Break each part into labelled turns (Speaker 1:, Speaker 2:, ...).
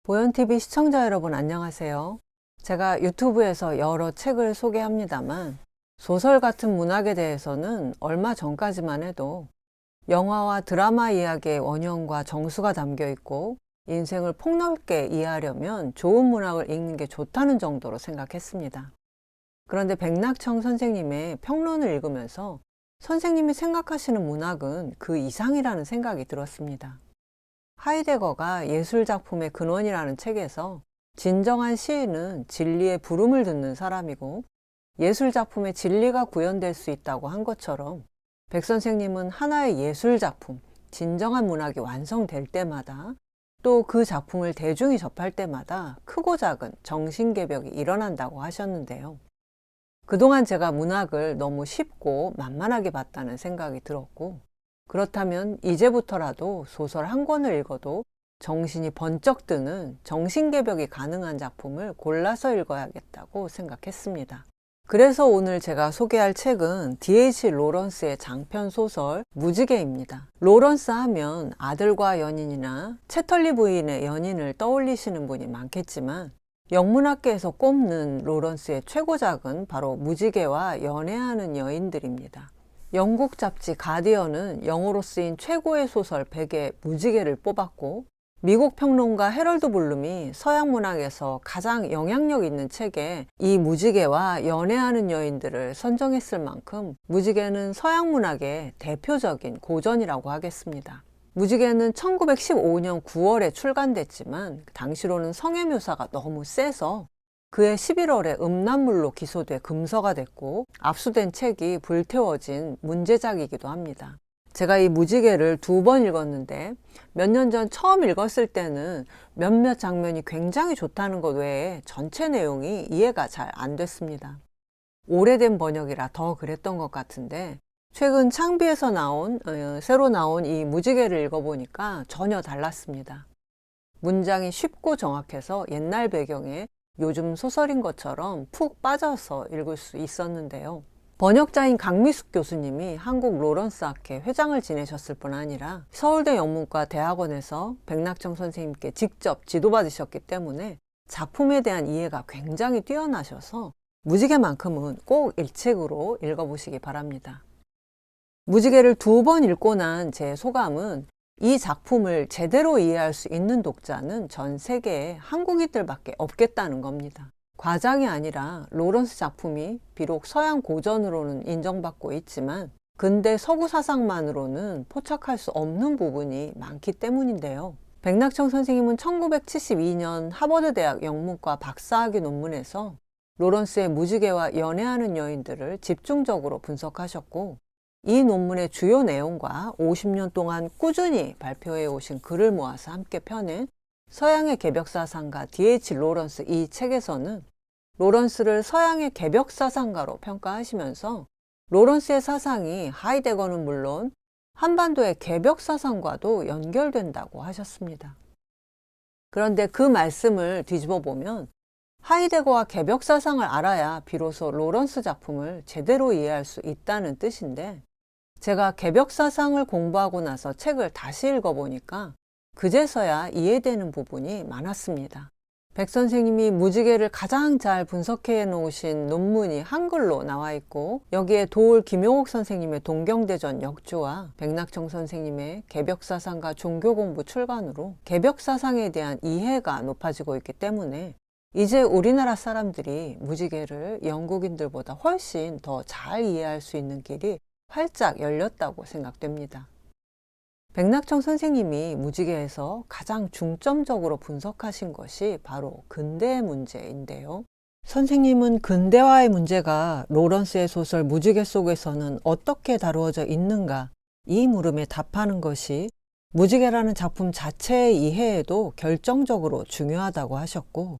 Speaker 1: 보현TV 시청자 여러분 안녕하세요. 제가 유튜브에서 여러 책을 소개합니다만 소설 같은 문학에 대해서는 얼마 전까지만 해도 영화와 드라마 이야기의 원형과 정수가 담겨 있고 인생을 폭넓게 이해하려면 좋은 문학을 읽는 게 좋다는 정도로 생각했습니다. 그런데 백낙청 선생님의 평론을 읽으면서 선생님이 생각하시는 문학은 그 이상이라는 생각이 들었습니다. 하이데거가 예술작품의 근원이라는 책에서 진정한 시인은 진리의 부름을 듣는 사람이고 예술작품의 진리가 구현될 수 있다고 한 것처럼 백 선생님은 하나의 예술작품, 진정한 문학이 완성될 때마다 또 그 작품을 대중이 접할 때마다 크고 작은 정신개벽이 일어난다고 하셨는데요. 그동안 제가 문학을 너무 쉽고 만만하게 봤다는 생각이 들었고 그렇다면 이제부터라도 소설 한 권을 읽어도 정신이 번쩍 드는 정신개벽이 가능한 작품을 골라서 읽어야겠다고 생각했습니다. 그래서 오늘 제가 소개할 책은 D.H. 로런스의 장편 소설 무지개입니다. 로런스 하면 아들과 연인이나 채털리 부인의 연인을 떠올리시는 분이 많겠지만 영문학계에서 꼽는 로런스의 최고작은 바로 무지개와 연애하는 여인들입니다. 영국 잡지 가디언은 영어로 쓰인 최고의 소설 100에 무지개를 뽑았고 미국 평론가 해럴드 블룸이 서양 문학에서 가장 영향력 있는 책에 이 무지개와 연애하는 여인들을 선정했을 만큼 무지개는 서양 문학의 대표적인 고전이라고 하겠습니다. 무지개는 1915년 9월에 출간됐지만 당시로는 성애 묘사가 너무 세서 그해 11월에 음란물로 기소돼 금서가 됐고 압수된 책이 불태워진 문제작이기도 합니다. 제가 이 무지개를 2번 읽었는데 몇 년 전 처음 읽었을 때는 몇몇 장면이 굉장히 좋다는 것 외에 전체 내용이 이해가 잘 안 됐습니다. 오래된 번역이라 더 그랬던 것 같은데 최근 창비에서 새로 나온 이 무지개를 읽어보니까 전혀 달랐습니다. 문장이 쉽고 정확해서 옛날 배경에 요즘 소설인 것처럼 푹 빠져서 읽을 수 있었는데요. 번역자인 강미숙 교수님이 한국 로런스 학회 회장을 지내셨을 뿐 아니라 서울대 영문과 대학원에서 백낙청 선생님께 직접 지도받으셨기 때문에 작품에 대한 이해가 굉장히 뛰어나셔서 무지개만큼은 꼭 일책으로 읽어보시기 바랍니다. 무지개를 2번 읽고 난 제 소감은 이 작품을 제대로 이해할 수 있는 독자는 전 세계에 한국인들밖에 없겠다는 겁니다. 과장이 아니라 로런스 작품이 비록 서양 고전으로는 인정받고 있지만 근대 서구 사상만으로는 포착할 수 없는 부분이 많기 때문인데요. 백낙청 선생님은 1972년 하버드 대학 영문과 박사학위 논문에서 로런스의 무지개와 연애하는 여인들을 집중적으로 분석하셨고 이 논문의 주요 내용과 50년 동안 꾸준히 발표해 오신 글을 모아서 함께 펴낸 서양의 개벽사상가 D.H. 로런스 이 책에서는 로런스를 서양의 개벽사상가로 평가하시면서 로런스의 사상이 하이데거는 물론 한반도의 개벽사상과도 연결된다고 하셨습니다. 그런데 그 말씀을 뒤집어 보면 하이데거와 개벽사상을 알아야 비로소 로런스 작품을 제대로 이해할 수 있다는 뜻인데 제가 개벽사상을 공부하고 나서 책을 다시 읽어보니까 그제서야 이해되는 부분이 많았습니다. 백 선생님이 무지개를 가장 잘 분석해 놓으신 논문이 한글로 나와 있고 여기에 도올 김용옥 선생님의 동경대전 역조와 백낙청 선생님의 개벽사상과 종교공부 출간으로 개벽사상에 대한 이해가 높아지고 있기 때문에 이제 우리나라 사람들이 무지개를 영국인들보다 훨씬 더 잘 이해할 수 있는 길이 활짝 열렸다고 생각됩니다. 백낙청 선생님이 무지개에서 가장 중점적으로 분석하신 것이 바로 근대의 문제인데요. 선생님은 근대화의 문제가 로런스의 소설 무지개 속에서는 어떻게 다루어져 있는가 이 물음에 답하는 것이 무지개라는 작품 자체의 이해에도 결정적으로 중요하다고 하셨고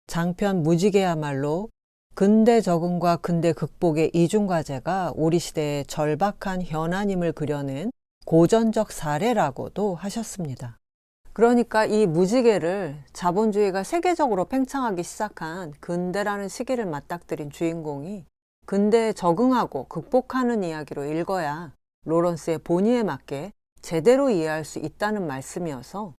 Speaker 1: 장편 무지개야말로 근대 적응과 근대 극복의 이중과제가 우리 시대의 절박한 현안임을 그려낸 고전적 사례라고도 하셨습니다. 그러니까 이 무지개를 자본주의가 세계적으로 팽창하기 시작한 근대라는 시기를 맞닥뜨린 주인공이 근대에 적응하고 극복하는 이야기로 읽어야 로런스의 본의에 맞게 제대로 이해할 수 있다는 말씀이어서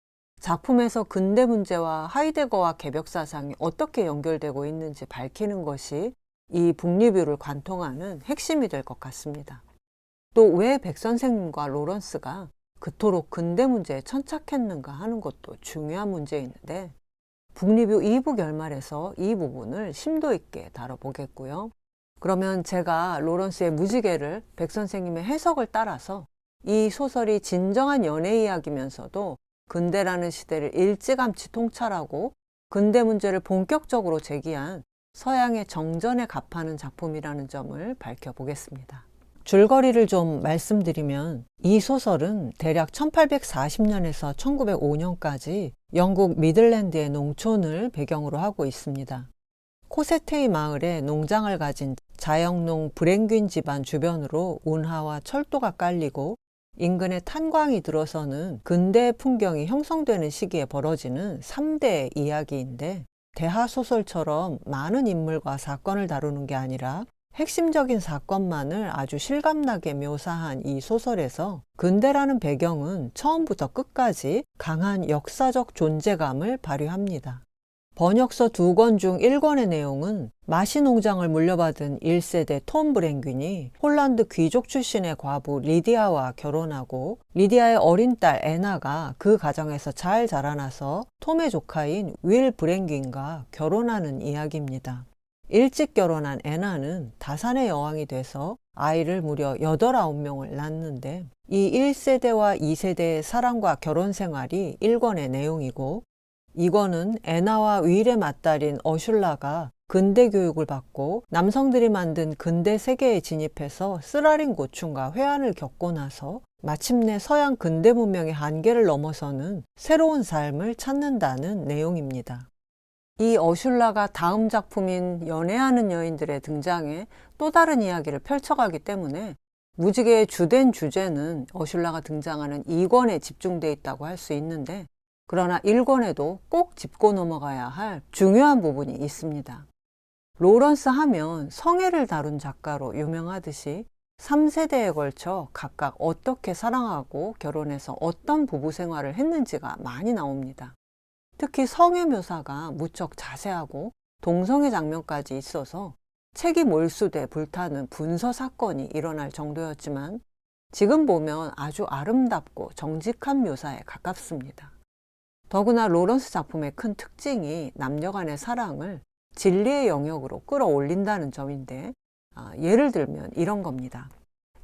Speaker 1: 작품에서 근대 문제와 하이데거와 개벽 사상이 어떻게 연결되고 있는지 밝히는 것이 이 북리뷰를 관통하는 핵심이 될 것 같습니다. 또 왜 백 선생님과 로런스가 그토록 근대 문제에 천착했는가 하는 것도 중요한 문제인데, 북리뷰 2부 결말에서 이 부분을 심도 있게 다뤄보겠고요. 그러면 제가 로런스의 무지개를 백 선생님의 해석을 따라서 이 소설이 진정한 연애 이야기면서도 근대라는 시대를 일찌감치 통찰하고 근대 문제를 본격적으로 제기한 서양의 정전에 갑하는 작품이라는 점을 밝혀보겠습니다. 줄거리를 좀 말씀드리면, 이 소설은 대략 1840년에서 1905년까지 영국 미들랜드의 농촌을 배경으로 하고 있습니다. 코세테이 마을에 농장을 가진 자영농 브랭귄 집안 주변으로 운하와 철도가 깔리고 인근에 탄광이 들어서는 근대의 풍경이 형성되는 시기에 벌어지는 3대 이야기인데, 대하소설처럼 많은 인물과 사건을 다루는 게 아니라 핵심적인 사건만을 아주 실감나게 묘사한 이 소설에서 근대라는 배경은 처음부터 끝까지 강한 역사적 존재감을 발휘합니다. 번역서 2권 중 1권의 내용은 마시 농장을 물려받은 1세대 톰 브랭귄이 홀란드 귀족 출신의 과부 리디아와 결혼하고, 리디아의 어린 딸 애나가 그 가정에서 잘 자라나서 톰의 조카인 윌 브랭귄과 결혼하는 이야기입니다. 일찍 결혼한 애나는 다산의 여왕이 돼서 아이를 무려 8, 9명을 낳는데, 이 1세대와 2세대의 사랑과 결혼 생활이 1권의 내용이고, 2권은 애나와 윌의 맏딸인 어슐라가 근대 교육을 받고 남성들이 만든 근대 세계에 진입해서 쓰라린 고충과 회한을 겪고 나서 마침내 서양 근대 문명의 한계를 넘어서는 새로운 삶을 찾는다는 내용입니다. 이 어슐라가 다음 작품인 연애하는 여인들의 등장에 또 다른 이야기를 펼쳐가기 때문에 무지개의 주된 주제는 어슐라가 등장하는 2권에 집중되어 있다고 할 수 있는데, 그러나 1권에도 꼭 짚고 넘어가야 할 중요한 부분이 있습니다. 로런스 하면 성애를 다룬 작가로 유명하듯이 3세대에 걸쳐 각각 어떻게 사랑하고 결혼해서 어떤 부부 생활을 했는지가 많이 나옵니다. 특히 성애 묘사가 무척 자세하고 동성애 장면까지 있어서 책이 몰수돼 불타는 분서 사건이 일어날 정도였지만, 지금 보면 아주 아름답고 정직한 묘사에 가깝습니다. 더구나 로런스 작품의 큰 특징이 남녀 간의 사랑을 진리의 영역으로 끌어올린다는 점인데, 예를 들면 이런 겁니다.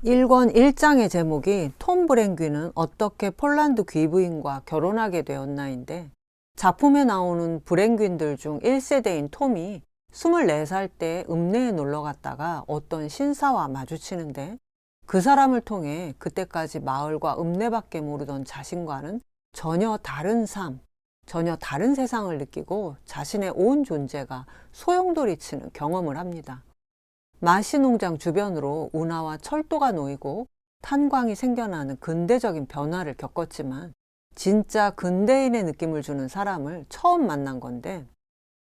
Speaker 1: 1권 1장의 제목이 톰 브랭귄은 어떻게 폴란드 귀부인과 결혼하게 되었나인데, 작품에 나오는 브랭귄들 중 1세대인 톰이 24살 때 읍내에 놀러 갔다가 어떤 신사와 마주치는데, 그 사람을 통해 그때까지 마을과 읍내밖에 모르던 자신과는 전혀 다른 삶, 전혀 다른 세상을 느끼고 자신의 온 존재가 소용돌이치는 경험을 합니다. 마시 농장 주변으로 운하와 철도가 놓이고 탄광이 생겨나는 근대적인 변화를 겪었지만, 진짜 근대인의 느낌을 주는 사람을 처음 만난 건데,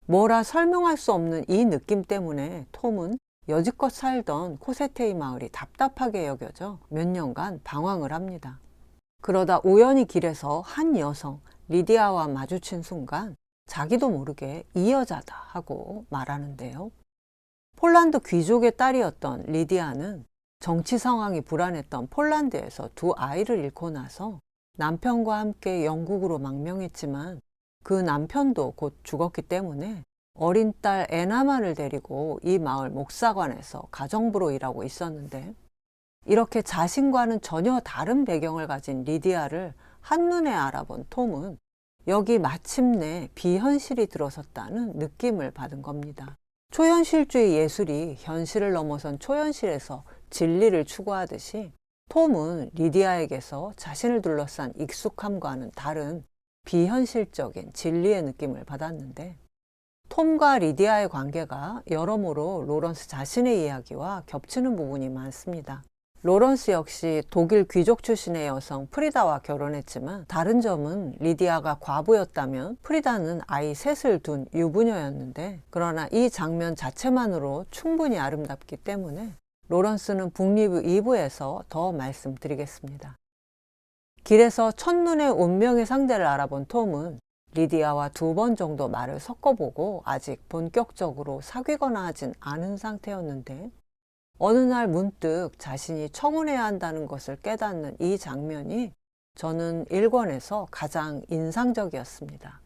Speaker 1: 뭐라 설명할 수 없는 이 느낌 때문에 톰은 여지껏 살던 코세테이 마을이 답답하게 여겨져 몇 년간 방황을 합니다. 그러다 우연히 길에서 한 여성 리디아와 마주친 순간 자기도 모르게 이 여자다 하고 말하는데요. 폴란드 귀족의 딸이었던 리디아는 정치 상황이 불안했던 폴란드에서 2 아이를 잃고 나서 남편과 함께 영국으로 망명했지만, 그 남편도 곧 죽었기 때문에 어린 딸 애나만을 데리고 이 마을 목사관에서 가정부로 일하고 있었는데, 이렇게 자신과는 전혀 다른 배경을 가진 리디아를 한눈에 알아본 톰은 여기 마침내 비현실이 들어섰다는 느낌을 받은 겁니다. 초현실주의 예술이 현실을 넘어선 초현실에서 진리를 추구하듯이, 톰은 리디아에게서 자신을 둘러싼 익숙함과는 다른 비현실적인 진리의 느낌을 받았는데, 톰과 리디아의 관계가 여러모로 로런스 자신의 이야기와 겹치는 부분이 많습니다. 로런스 역시 독일 귀족 출신의 여성 프리다와 결혼했지만, 다른 점은 리디아가 과부였다면 프리다는 아이 셋을 둔 유부녀였는데, 그러나 이 장면 자체만으로 충분히 아름답기 때문에 로런스는 북리뷰 2부에서 더 말씀드리겠습니다. 길에서 첫눈에 운명의 상대를 알아본 톰은 리디아와 2번 정도 말을 섞어보고 아직 본격적으로 사귀거나 하진 않은 상태였는데, 어느 날 문득 자신이 청혼해야 한다는 것을 깨닫는 이 장면이 저는 일권에서 가장 인상적이었습니다.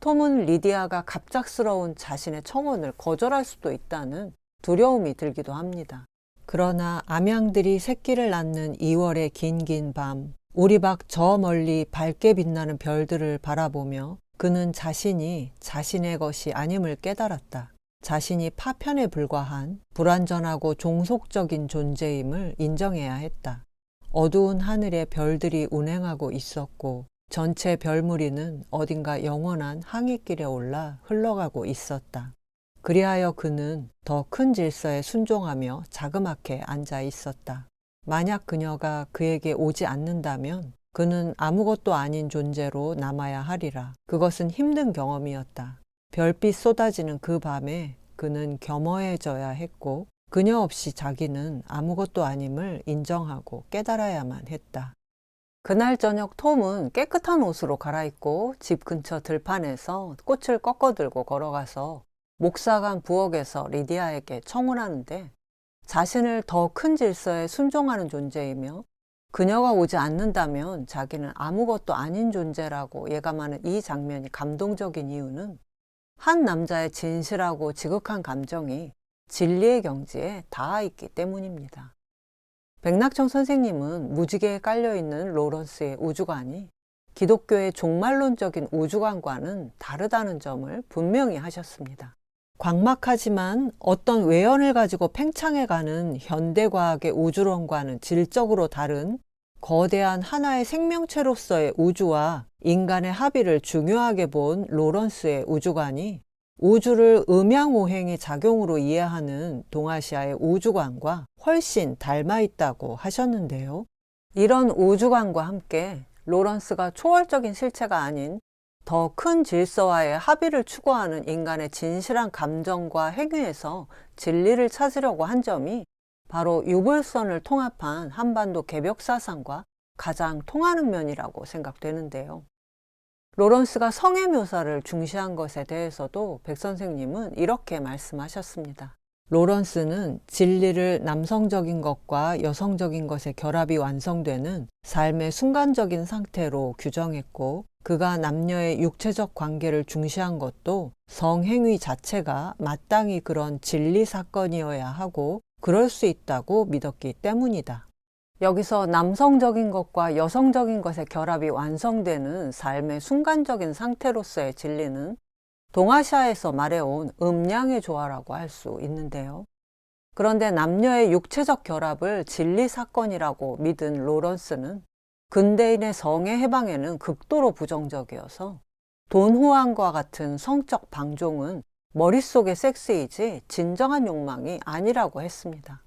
Speaker 1: 톰은 리디아가 갑작스러운 자신의 청혼을 거절할 수도 있다는 두려움이 들기도 합니다. 그러나 암양들이 새끼를 낳는 2월의 긴 밤, 우리 밖 저 멀리 밝게 빛나는 별들을 바라보며 그는 자신이 자신의 것이 아님을 깨달았다. 자신이 파편에 불과한 불완전하고 종속적인 존재임을 인정해야 했다. 어두운 하늘에 별들이 운행하고 있었고 전체 별무리는 어딘가 영원한 항해길에 올라 흘러가고 있었다. 그리하여 그는 더 큰 질서에 순종하며 자그맣게 앉아 있었다. 만약 그녀가 그에게 오지 않는다면 그는 아무것도 아닌 존재로 남아야 하리라. 그것은 힘든 경험이었다. 별빛 쏟아지는 그 밤에 그는 겸허해져야 했고 그녀 없이 자기는 아무것도 아님을 인정하고 깨달아야만 했다. 그날 저녁 톰은 깨끗한 옷으로 갈아입고 집 근처 들판에서 꽃을 꺾어들고 걸어가서 목사간 부엌에서 리디아에게 청혼하는데, 자신을 더 큰 질서에 순종하는 존재이며 그녀가 오지 않는다면 자기는 아무것도 아닌 존재라고 예감하는 이 장면이 감동적인 이유는 한 남자의 진실하고 지극한 감정이 진리의 경지에 닿아 있기 때문입니다. 백낙청 선생님은 무지개에 깔려있는 로런스의 우주관이 기독교의 종말론적인 우주관과는 다르다는 점을 분명히 하셨습니다. 광막하지만 어떤 외연을 가지고 팽창해가는 현대과학의 우주론과는 질적으로 다른 거대한 하나의 생명체로서의 우주와 인간의 합의를 중요하게 본 로런스의 우주관이 우주를 음양오행의 작용으로 이해하는 동아시아의 우주관과 훨씬 닮아 있다고 하셨는데요. 이런 우주관과 함께 로런스가 초월적인 실체가 아닌 더 큰 질서와의 합의를 추구하는 인간의 진실한 감정과 행위에서 진리를 찾으려고 한 점이 바로 유불선을 통합한 한반도 개벽사상과 가장 통하는 면이라고 생각되는데요. 로런스가 성의 묘사를 중시한 것에 대해서도 백 선생님은 이렇게 말씀하셨습니다. 로런스는 진리를 남성적인 것과 여성적인 것의 결합이 완성되는 삶의 순간적인 상태로 규정했고, 그가 남녀의 육체적 관계를 중시한 것도 성행위 자체가 마땅히 그런 진리 사건이어야 하고 그럴 수 있다고 믿었기 때문이다. 여기서 남성적인 것과 여성적인 것의 결합이 완성되는 삶의 순간적인 상태로서의 진리는 동아시아에서 말해온 음양의 조화라고 할 수 있는데요. 그런데 남녀의 육체적 결합을 진리 사건이라고 믿은 로런스는 근대인의 성의 해방에는 극도로 부정적이어서 돈후안과 같은 성적 방종은 머릿속의 섹스이지 진정한 욕망이 아니라고 했습니다.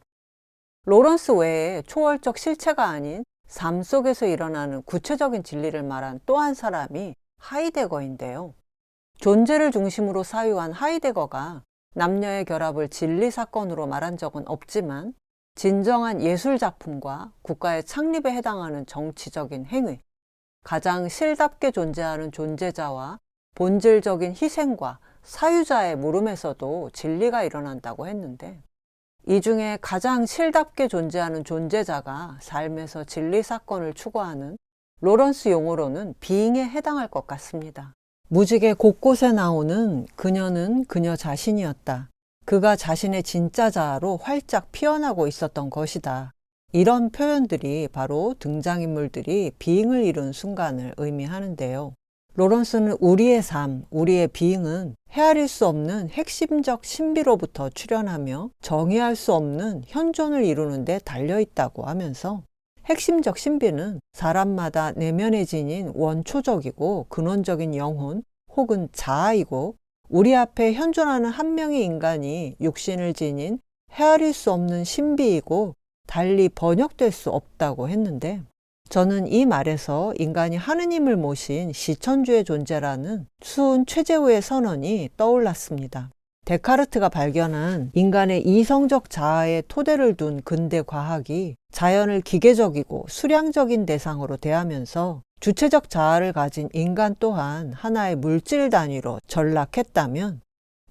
Speaker 1: 로런스 외에 초월적 실체가 아닌 삶 속에서 일어나는 구체적인 진리를 말한 또 한 사람이 하이데거인데요. 존재를 중심으로 사유한 하이데거가 남녀의 결합을 진리 사건으로 말한 적은 없지만 진정한 예술작품과 국가의 창립에 해당하는 정치적인 행위, 가장 실답게 존재하는 존재자와 본질적인 희생과 사유자의 물음에서도 진리가 일어난다고 했는데, 이 중에 가장 실답게 존재하는 존재자가 삶에서 진리 사건을 추구하는 로런스 용어로는 비잉에 해당할 것 같습니다. 무지개 곳곳에 나오는 그녀는 그녀 자신이었다. 그가 자신의 진짜 자아로 활짝 피어나고 있었던 것이다. 이런 표현들이 바로 등장인물들이 비잉을 이룬 순간을 의미하는데요. 로런스는 우리의 삶, 우리의 비잉은 헤아릴 수 없는 핵심적 신비로부터 출현하며 정의할 수 없는 현존을 이루는 데 달려있다고 하면서, 핵심적 신비는 사람마다 내면에 지닌 원초적이고 근원적인 영혼 혹은 자아이고, 우리 앞에 현존하는 한 명의 인간이 육신을 지닌 헤아릴 수 없는 신비이고 달리 번역될 수 없다고 했는데, 저는 이 말에서 인간이 하느님을 모신 시천주의 존재라는 수은 최재우의 선언이 떠올랐습니다. 데카르트가 발견한 인간의 이성적 자아의 토대를 둔 근대 과학이 자연을 기계적이고 수량적인 대상으로 대하면서 주체적 자아를 가진 인간 또한 하나의 물질 단위로 전락했다면,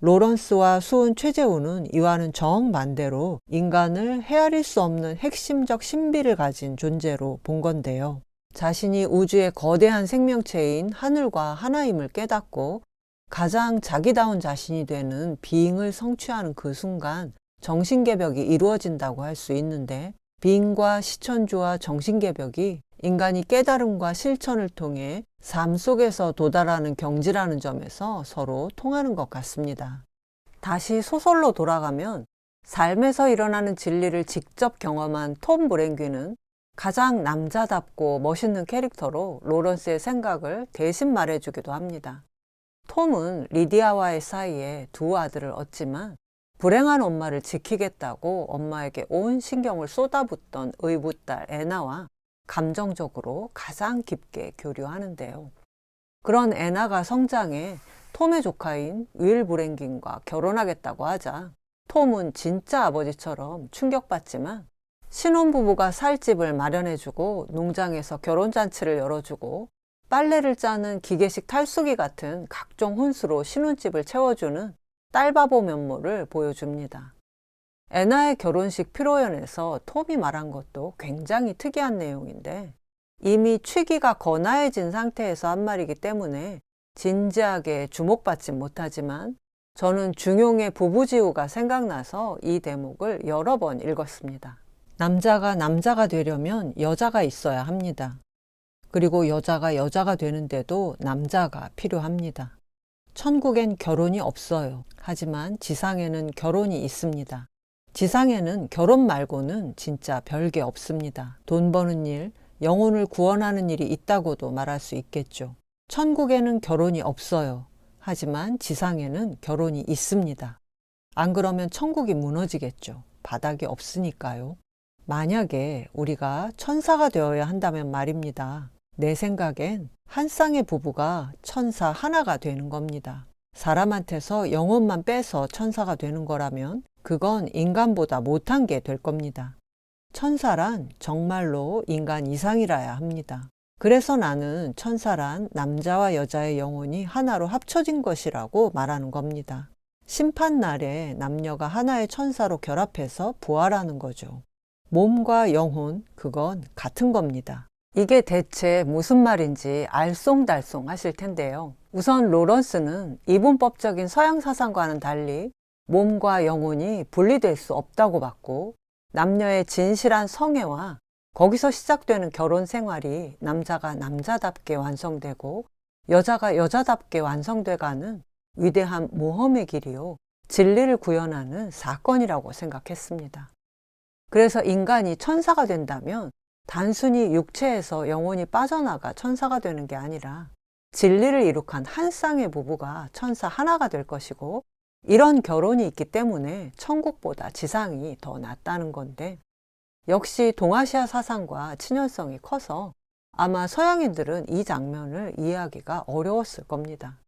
Speaker 1: 로런스와 수은 최재우는 이와는 정반대로 인간을 헤아릴 수 없는 핵심적 신비를 가진 존재로 본 건데요. 자신이 우주의 거대한 생명체인 하늘과 하나임을 깨닫고 가장 자기다운 자신이 되는 비잉을 성취하는 그 순간 정신개벽이 이루어진다고 할 수 있는데, 비잉과 시천주와 정신개벽이 인간이 깨달음과 실천을 통해 삶 속에서 도달하는 경지라는 점에서 서로 통하는 것 같습니다. 다시 소설로 돌아가면 삶에서 일어나는 진리를 직접 경험한 톰 브랭귀는 가장 남자답고 멋있는 캐릭터로 로런스의 생각을 대신 말해주기도 합니다. 톰은 리디아와의 사이에 두 아들을 얻지만 불행한 엄마를 지키겠다고 엄마에게 온 신경을 쏟아붓던 의붓딸 애나와 감정적으로 가장 깊게 교류하는데요. 그런 애나가 성장해 톰의 조카인 윌 브랭긴과 결혼하겠다고 하자 톰은 진짜 아버지처럼 충격받지만 신혼부부가 살 집을 마련해주고 농장에서 결혼잔치를 열어주고 빨래를 짜는 기계식 탈수기 같은 각종 혼수로 신혼집을 채워주는 딸바보 면모를 보여줍니다. 애나의 결혼식披露宴에서 톰이 말한 것도 굉장히 특이한 내용인데, 이미 취기가 거나해진 상태에서 한 말이기 때문에 진지하게 주목받지 못하지만 저는 중용의 부부지우가 생각나서 이 대목을 여러 번 읽었습니다. 남자가 남자가 되려면 여자가 있어야 합니다. 그리고 여자가 여자가 되는데도 남자가 필요합니다. 천국엔 결혼이 없어요. 하지만 지상에는 결혼이 있습니다. 지상에는 결혼 말고는 진짜 별게 없습니다. 돈 버는 일, 영혼을 구원하는 일이 있다고도 말할 수 있겠죠. 천국에는 결혼이 없어요. 하지만 지상에는 결혼이 있습니다. 안 그러면 천국이 무너지겠죠. 바닥이 없으니까요. 만약에 우리가 천사가 되어야 한다면 말입니다. 내 생각엔 한 쌍의 부부가 천사 하나가 되는 겁니다. 사람한테서 영혼만 빼서 천사가 되는 거라면 그건 인간보다 못한 게 될 겁니다. 천사란 정말로 인간 이상이라야 합니다. 그래서 나는 천사란 남자와 여자의 영혼이 하나로 합쳐진 것이라고 말하는 겁니다. 심판날에 남녀가 하나의 천사로 결합해서 부활하는 거죠. 몸과 영혼, 그건 같은 겁니다. 이게 대체 무슨 말인지 알쏭달쏭 하실 텐데요. 우선 로런스는 이분법적인 서양 사상과는 달리 몸과 영혼이 분리될 수 없다고 봤고, 남녀의 진실한 성애와 거기서 시작되는 결혼 생활이 남자가 남자답게 완성되고 여자가 여자답게 완성돼가는 위대한 모험의 길이요, 진리를 구현하는 사건이라고 생각했습니다. 그래서 인간이 천사가 된다면 단순히 육체에서 영혼이 빠져나가 천사가 되는 게 아니라 진리를 이룩한 한 쌍의 부부가 천사 하나가 될 것이고, 이런 결혼이 있기 때문에 천국보다 지상이 더 낫다는 건데, 역시 동아시아 사상과 친연성이 커서 아마 서양인들은 이 장면을 이해하기가 어려웠을 겁니다.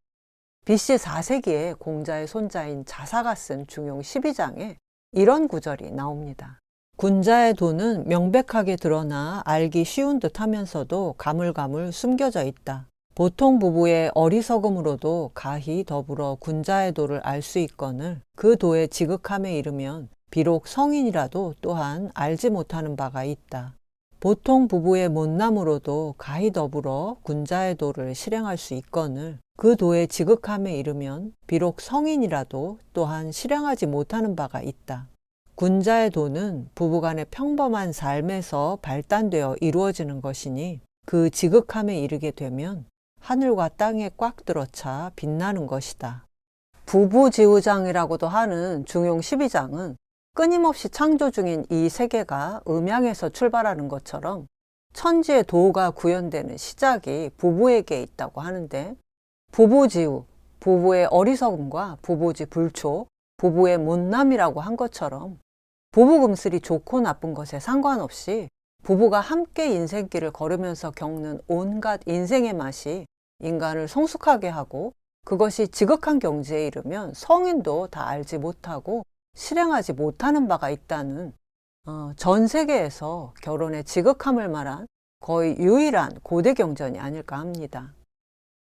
Speaker 1: BC 4세기에 공자의 손자인 자사가 쓴 중용 12장에 이런 구절이 나옵니다. 군자의 도는 명백하게 드러나 알기 쉬운 듯 하면서도 가물가물 숨겨져 있다. 보통 부부의 어리석음으로도 가히 더불어 군자의 도를 알 수 있거늘 그 도의 지극함에 이르면 비록 성인이라도 또한 알지 못하는 바가 있다. 보통 부부의 못남으로도 가히 더불어 군자의 도를 실행할 수 있거늘 그 도의 지극함에 이르면 비록 성인이라도 또한 실행하지 못하는 바가 있다. 군자의 도는 부부간의 평범한 삶에서 발단되어 이루어지는 것이니 그 지극함에 이르게 되면 하늘과 땅에 꽉 들어차 빛나는 것이다. 부부지우장이라고도 하는 중용 12장은 끊임없이 창조 중인 이 세계가 음양에서 출발하는 것처럼 천지의 도가 구현되는 시작이 부부에게 있다고 하는데, 부부지우, 부부의 어리석음과 부부지 불초, 부부의 못남이라고 한 것처럼 부부금슬이 좋고 나쁜 것에 상관없이 부부가 함께 인생길을 걸으면서 겪는 온갖 인생의 맛이 인간을 성숙하게 하고 그것이 지극한 경지에 이르면 성인도 다 알지 못하고 실행하지 못하는 바가 있다는 전 세계에서 결혼의 지극함을 말한 거의 유일한 고대 경전이 아닐까 합니다.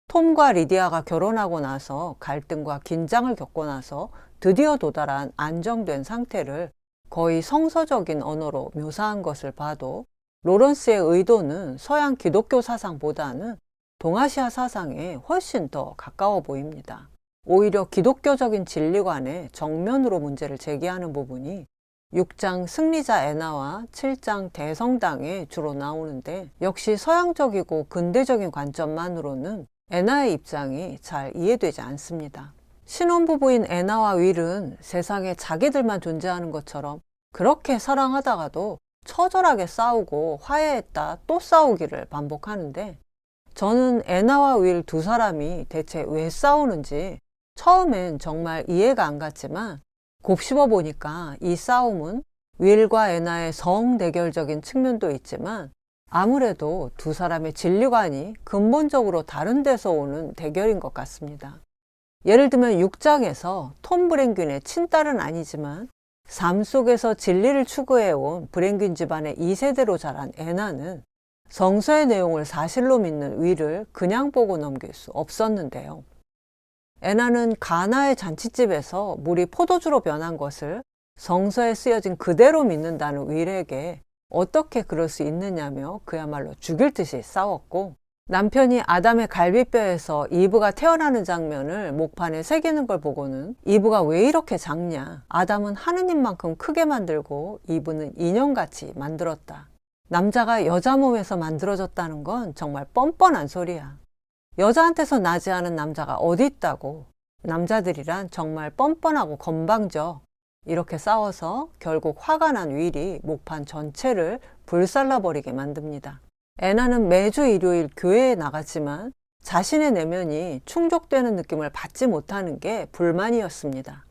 Speaker 1: 톰과 리디아가 결혼하고 나서 갈등과 긴장을 겪고 나서 드디어 도달한 안정된 상태를 거의 성서적인 언어로 묘사한 것을 봐도 로런스의 의도는 서양 기독교 사상보다는 동아시아 사상에 훨씬 더 가까워 보입니다. 오히려 기독교적인 진리관에 정면으로 문제를 제기하는 부분이 6장 승리자 애나와 7장 대성당에 주로 나오는데, 역시 서양적이고 근대적인 관점만으로는 애나의 입장이 잘 이해되지 않습니다. 신혼부부인 애나와 윌은 세상에 자기들만 존재하는 것처럼 그렇게 사랑하다가도 처절하게 싸우고 화해했다 또 싸우기를 반복하는데, 저는 애나와 윌 두 사람이 대체 왜 싸우는지 처음엔 정말 이해가 안 갔지만 곱씹어 보니까 이 싸움은 윌과 애나의 성대결적인 측면도 있지만 아무래도 두 사람의 진리관이 근본적으로 다른 데서 오는 대결인 것 같습니다. 예를 들면 6장에서 톰 브랭균의 친딸은 아니지만 삶 속에서 진리를 추구해온 브랭균 집안의 2세대로 자란 애나는 성서의 내용을 사실로 믿는 윌을 그냥 보고 넘길 수 없었는데요. 애나는 가나의 잔치집에서 물이 포도주로 변한 것을 성서에 쓰여진 그대로 믿는다는 윌에게 어떻게 그럴 수 있느냐며 그야말로 죽일 듯이 싸웠고, 남편이 아담의 갈비뼈에서 이브가 태어나는 장면을 목판에 새기는 걸 보고는 이브가 왜 이렇게 작냐, 아담은 하느님만큼 크게 만들고 이브는 인형같이 만들었다, 남자가 여자 몸에서 만들어졌다는 건 정말 뻔뻔한 소리야, 여자한테서 나지 않은 남자가 어디 있다고, 남자들이란 정말 뻔뻔하고 건방져, 이렇게 싸워서 결국 화가 난 윌이 목판 전체를 불살라버리게 만듭니다. 애나는 매주 일요일 교회에 나갔지만 자신의 내면이 충족되는 느낌을 받지 못하는 게 불만이었습니다.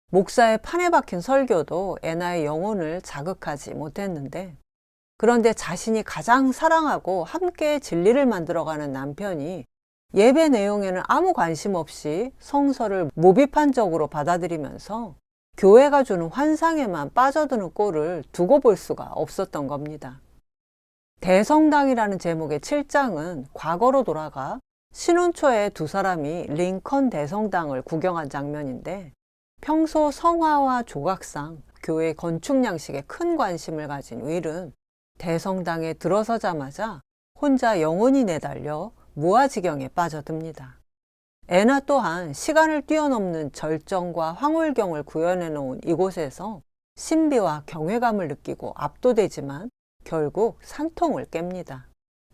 Speaker 1: 목사의 판에 박힌 설교도 애나의 영혼을 자극하지 못했는데, 그런데 자신이 가장 사랑하고 함께 진리를 만들어가는 남편이 예배 내용에는 아무 관심 없이 성서를 무비판적으로 받아들이면서 교회가 주는 환상에만 빠져드는 꼴을 두고 볼 수가 없었던 겁니다. 대성당이라는 제목의 7장은 과거로 돌아가 신혼 초에 두 사람이 링컨 대성당을 구경한 장면인데, 평소 성화와 조각상, 교회 건축 양식에 큰 관심을 가진 윌은 대성당에 들어서자마자 혼자 영혼이 내달려 무아지경에 빠져듭니다. 애나 또한 시간을 뛰어넘는 절정과 황홀경을 구현해 놓은 이곳에서 신비와 경외감을 느끼고 압도되지만 결국 산통을 깹니다.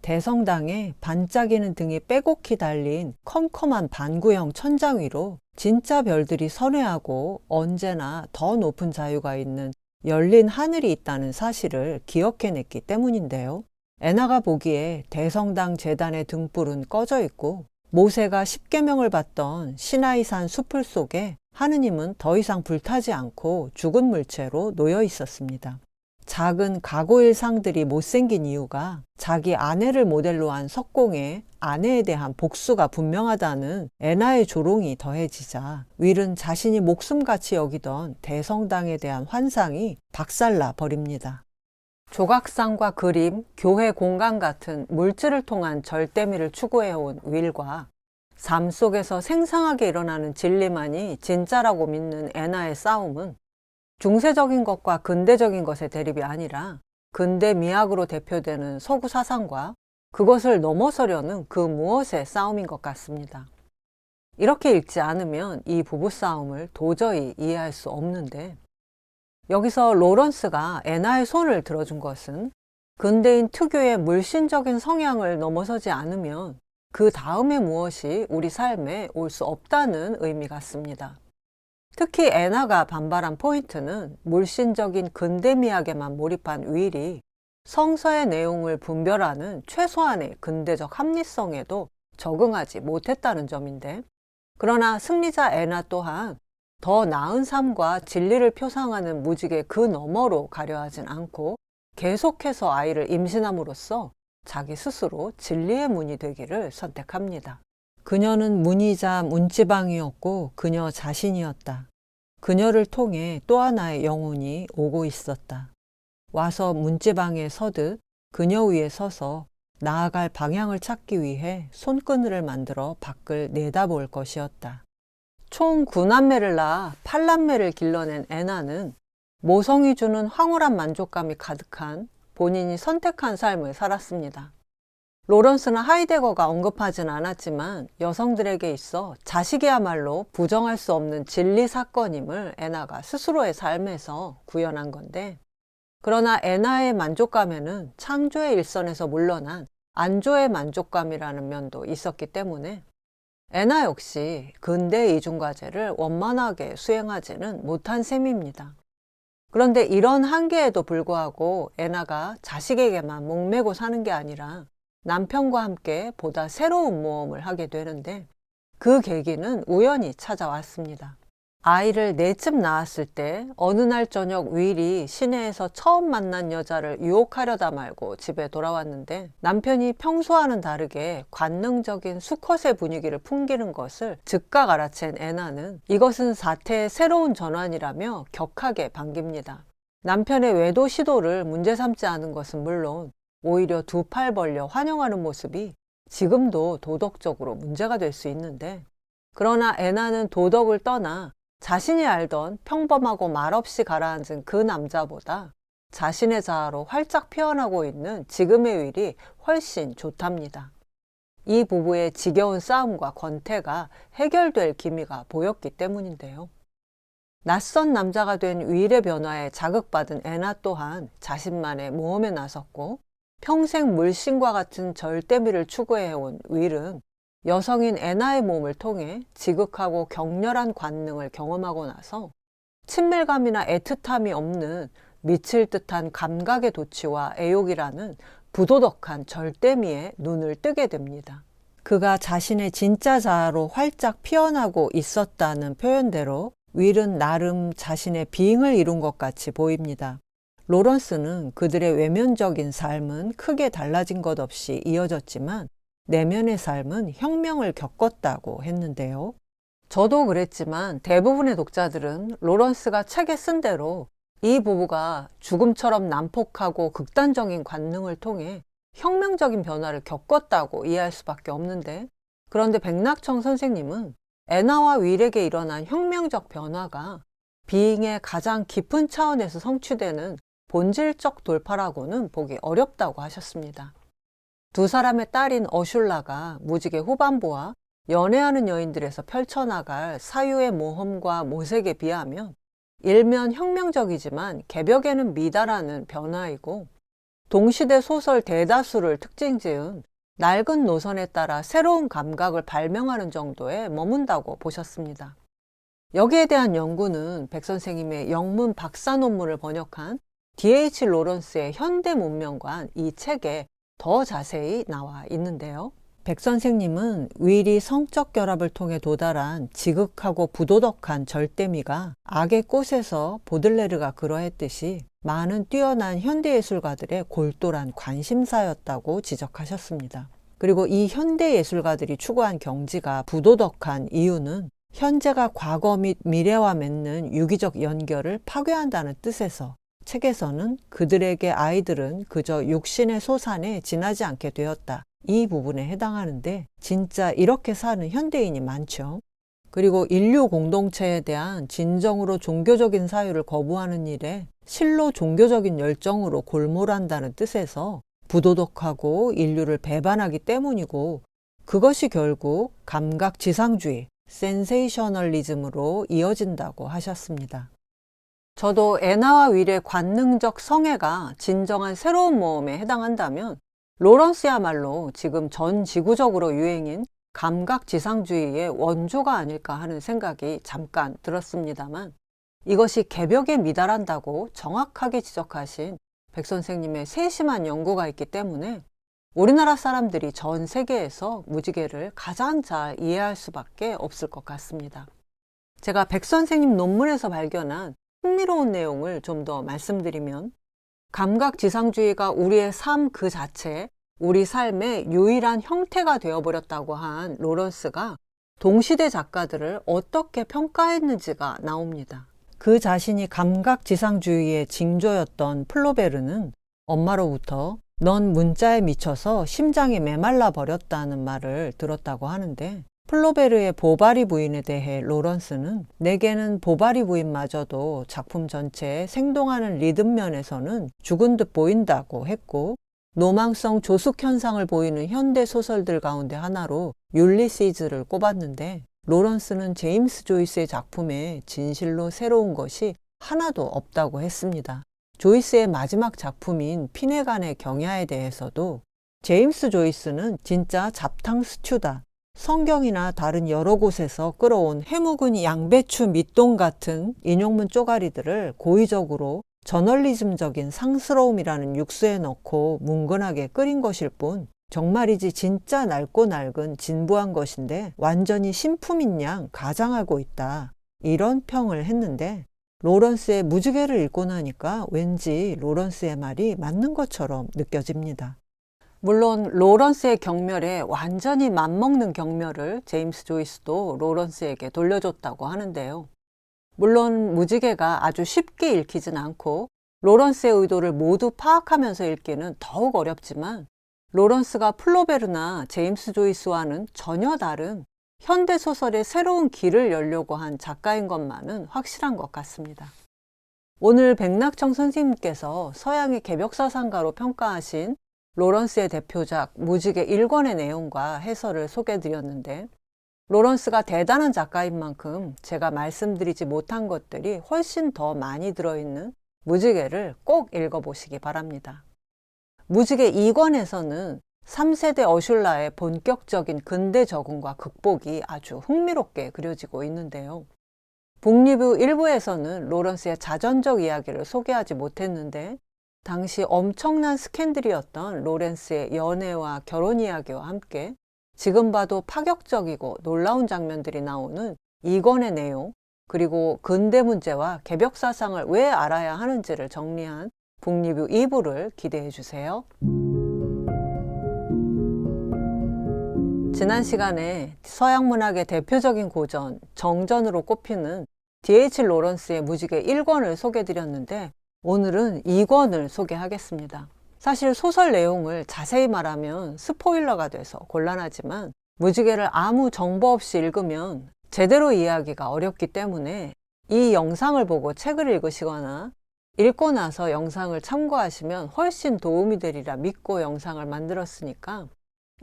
Speaker 1: 대성당에 반짝이는 등이 빼곡히 달린 컴컴한 반구형 천장 위로 진짜 별들이 선회하고 언제나 더 높은 자유가 있는 열린 하늘이 있다는 사실을 기억해냈기 때문인데요. 애나가 보기에 대성당 제단의 등불은 꺼져 있고 모세가 십계명을 받던 시나이산 숲을 속에 하느님은 더 이상 불타지 않고 죽은 물체로 놓여 있었습니다. 작은 가고일 상들이 못생긴 이유가 자기 아내를 모델로 한 석공에 아내에 대한 복수가 분명하다는 애나의 조롱이 더해지자 윌은 자신이 목숨같이 여기던 대성당에 대한 환상이 박살나 버립니다. 조각상과 그림, 교회 공간 같은 물질을 통한 절대미를 추구해온 윌과 삶 속에서 생생하게 일어나는 진리만이 진짜라고 믿는 애나의 싸움은 중세적인 것과 근대적인 것의 대립이 아니라 근대 미학으로 대표되는 서구 사상과 그것을 넘어서려는 그 무엇의 싸움인 것 같습니다. 이렇게 읽지 않으면 이 부부싸움을 도저히 이해할 수 없는데, 여기서 로런스가 애나의 손을 들어준 것은 근대인 특유의 물신적인 성향을 넘어서지 않으면 그 다음에 무엇이 우리 삶에 올 수 없다는 의미 같습니다. 특히 애나가 반발한 포인트는 물신적인 근대미학에만 몰입한 윌이 성서의 내용을 분별하는 최소한의 근대적 합리성에도 적응하지 못했다는 점인데, 그러나 승리자 애나 또한 더 나은 삶과 진리를 표상하는 무직의 그 너머로 가려 하진 않고 계속해서 아이를 임신함으로써 자기 스스로 진리의 문이 되기를 선택합니다. 그녀는 문이자 문지방이었고 그녀 자신이었다. 그녀를 통해 또 하나의 영혼이 오고 있었다. 와서 문지방에 서듯 그녀 위에 서서 나아갈 방향을 찾기 위해 손그늘을 만들어 밖을 내다볼 것이었다. 총 9남매를 낳아 8남매를 길러낸 애나는 모성이 주는 황홀한 만족감이 가득한 본인이 선택한 삶을 살았습니다. 로런스나 하이데거가 언급하진 않았지만 여성들에게 있어 자식이야말로 부정할 수 없는 진리 사건임을 애나가 스스로의 삶에서 구현한 건데, 그러나 애나의 만족감에는 창조의 일선에서 물러난 안조의 만족감이라는 면도 있었기 때문에 애나 역시 근대 이중과제를 원만하게 수행하지는 못한 셈입니다. 그런데 이런 한계에도 불구하고 애나가 자식에게만 목매고 사는 게 아니라 남편과 함께 보다 새로운 모험을 하게 되는데, 그 계기는 우연히 찾아왔습니다. 아이를 넷쯤 낳았을 때 어느 날 저녁 윌이 시내에서 처음 만난 여자를 유혹하려다 말고 집에 돌아왔는데, 남편이 평소와는 다르게 관능적인 수컷의 분위기를 풍기는 것을 즉각 알아챈 애나는 이것은 사태의 새로운 전환이라며 격하게 반깁니다. 남편의 외도 시도를 문제 삼지 않은 것은 물론 오히려 두 팔 벌려 환영하는 모습이 지금도 도덕적으로 문제가 될 수 있는데, 그러나 애나는 도덕을 떠나 자신이 알던 평범하고 말없이 가라앉은 그 남자보다 자신의 자아로 활짝 피어나고 있는 지금의 윌이 훨씬 좋답니다. 이 부부의 지겨운 싸움과 권태가 해결될 기미가 보였기 때문인데요. 낯선 남자가 된 윌의 변화에 자극받은 애나 또한 자신만의 모험에 나섰고, 평생 물신과 같은 절대미를 추구해온 윌은 여성인 애나의 몸을 통해 지극하고 격렬한 관능을 경험하고 나서 친밀감이나 애틋함이 없는 미칠 듯한 감각의 도취와 애욕이라는 부도덕한 절대미에 눈을 뜨게 됩니다. 그가 자신의 진짜 자아로 활짝 피어나고 있었다는 표현대로 윌은 나름 자신의 비잉을 이룬 것 같이 보입니다. 로런스는 그들의 외면적인 삶은 크게 달라진 것 없이 이어졌지만 내면의 삶은 혁명을 겪었다고 했는데요. 저도 그랬지만 대부분의 독자들은 로런스가 책에 쓴 대로 이 부부가 죽음처럼 난폭하고 극단적인 관능을 통해 혁명적인 변화를 겪었다고 이해할 수밖에 없는데, 그런데 백낙청 선생님은 애나와 윌에게 일어난 혁명적 변화가 비잉의 가장 깊은 차원에서 성취되는 본질적 돌파라고는 보기 어렵다고 하셨습니다. 두 사람의 딸인 어슐라가 무지개 후반부와 연애하는 여인들에서 펼쳐나갈 사유의 모험과 모색에 비하면 일면 혁명적이지만 개벽에는 미달하는 변화이고, 동시대 소설 대다수를 특징지은 낡은 노선에 따라 새로운 감각을 발명하는 정도에 머문다고 보셨습니다. 여기에 대한 연구는 백 선생님의 영문 박사 논문을 번역한 D.H. 로런스의 현대 문명관 이 책에 더 자세히 나와 있는데요. 백 선생님은 윌이 성적 결합을 통해 도달한 지극하고 부도덕한 절대미가 악의 꽃에서 보들레르가 그러했듯이 많은 뛰어난 현대예술가들의 골똘한 관심사였다고 지적하셨습니다. 그리고 이 현대예술가들이 추구한 경지가 부도덕한 이유는 현재가 과거 및 미래와 맺는 유기적 연결을 파괴한다는 뜻에서 책에서는 그들에게 아이들은 그저 육신의 소산에 지나지 않게 되었다, 이 부분에 해당하는데, 진짜 이렇게 사는 현대인이 많죠. 그리고 인류 공동체에 대한 진정으로 종교적인 사유를 거부하는 일에 실로 종교적인 열정으로 골몰한다는 뜻에서 부도덕하고 인류를 배반하기 때문이고, 그것이 결국 감각지상주의, 센세이셔널리즘으로 이어진다고 하셨습니다. 저도 애나와 윌의 관능적 성애가 진정한 새로운 모험에 해당한다면 로런스야말로 지금 전 지구적으로 유행인 감각지상주의의 원조가 아닐까 하는 생각이 잠깐 들었습니다만, 이것이 개벽에 미달한다고 정확하게 지적하신 백 선생님의 세심한 연구가 있기 때문에 우리나라 사람들이 전 세계에서 무지개를 가장 잘 이해할 수밖에 없을 것 같습니다. 제가 백 선생님 논문에서 발견한 흥미로운 내용을 좀 더 말씀드리면, 감각지상주의가 우리의 삶 그 자체에 우리 삶의 유일한 형태가 되어버렸다고 한 로런스가 동시대 작가들을 어떻게 평가했는지가 나옵니다. 그 자신이 감각지상주의의 징조였던 플로베르는 엄마로부터 넌 문자에 미쳐서 심장이 메말라 버렸다는 말을 들었다고 하는데, 플로베르의 보바리 부인에 대해 로런스는 내게는 보바리 부인마저도 작품 전체에 생동하는 리듬 면에서는 죽은 듯 보인다고 했고, 노망성 조숙 현상을 보이는 현대 소설들 가운데 하나로 율리시즈를 꼽았는데, 로런스는 제임스 조이스의 작품에 진실로 새로운 것이 하나도 없다고 했습니다. 조이스의 마지막 작품인 피네간의 경야에 대해서도 제임스 조이스는 진짜 잡탕 스튜다, 성경이나 다른 여러 곳에서 끌어온 해묵은 양배추 밑동 같은 인용문 쪼가리들을 고의적으로 저널리즘적인 상스러움이라는 육수에 넣고 뭉근하게 끓인 것일 뿐, 정말이지 진짜 낡고 낡은 진부한 것인데 완전히 신품인 양 가장하고 있다, 이런 평을 했는데, 로런스의 무지개를 읽고 나니까 왠지 로런스의 말이 맞는 것처럼 느껴집니다. 물론 로런스의 경멸에 완전히 맞먹는 경멸을 제임스 조이스도 로런스에게 돌려줬다고 하는데요. 물론 무지개가 아주 쉽게 읽히진 않고 로런스의 의도를 모두 파악하면서 읽기는 더욱 어렵지만, 로런스가 플로베르나 제임스 조이스와는 전혀 다른 현대소설의 새로운 길을 열려고 한 작가인 것만은 확실한 것 같습니다. 오늘 백낙청 선생님께서 서양의 개벽사상가로 평가하신 로런스의 대표작 무지개 1권의 내용과 해설을 소개해드렸는데, 로런스가 대단한 작가인 만큼 제가 말씀드리지 못한 것들이 훨씬 더 많이 들어있는 무지개를 꼭 읽어보시기 바랍니다. 무지개 2권에서는 3세대 어슐라의 본격적인 근대 적응과 극복이 아주 흥미롭게 그려지고 있는데요. 북리뷰 1부에서는 로런스의 자전적 이야기를 소개하지 못했는데, 당시 엄청난 스캔들이었던 로렌스의 연애와 결혼 이야기와 함께 지금 봐도 파격적이고 놀라운 장면들이 나오는 2권의 내용, 그리고 근대 문제와 개벽 사상을 왜 알아야 하는지를 정리한 북리뷰 2부를 기대해 주세요. 지난 시간에 서양 문학의 대표적인 고전, 정전으로 꼽히는 D.H. 로런스의 무지개 1권을 소개해드렸는데, 오늘은 2권을 소개하겠습니다. 사실 소설 내용을 자세히 말하면 스포일러가 돼서 곤란하지만, 무지개를 아무 정보 없이 읽으면 제대로 이해하기가 어렵기 때문에 이 영상을 보고 책을 읽으시거나 읽고 나서 영상을 참고하시면 훨씬 도움이 되리라 믿고 영상을 만들었으니까,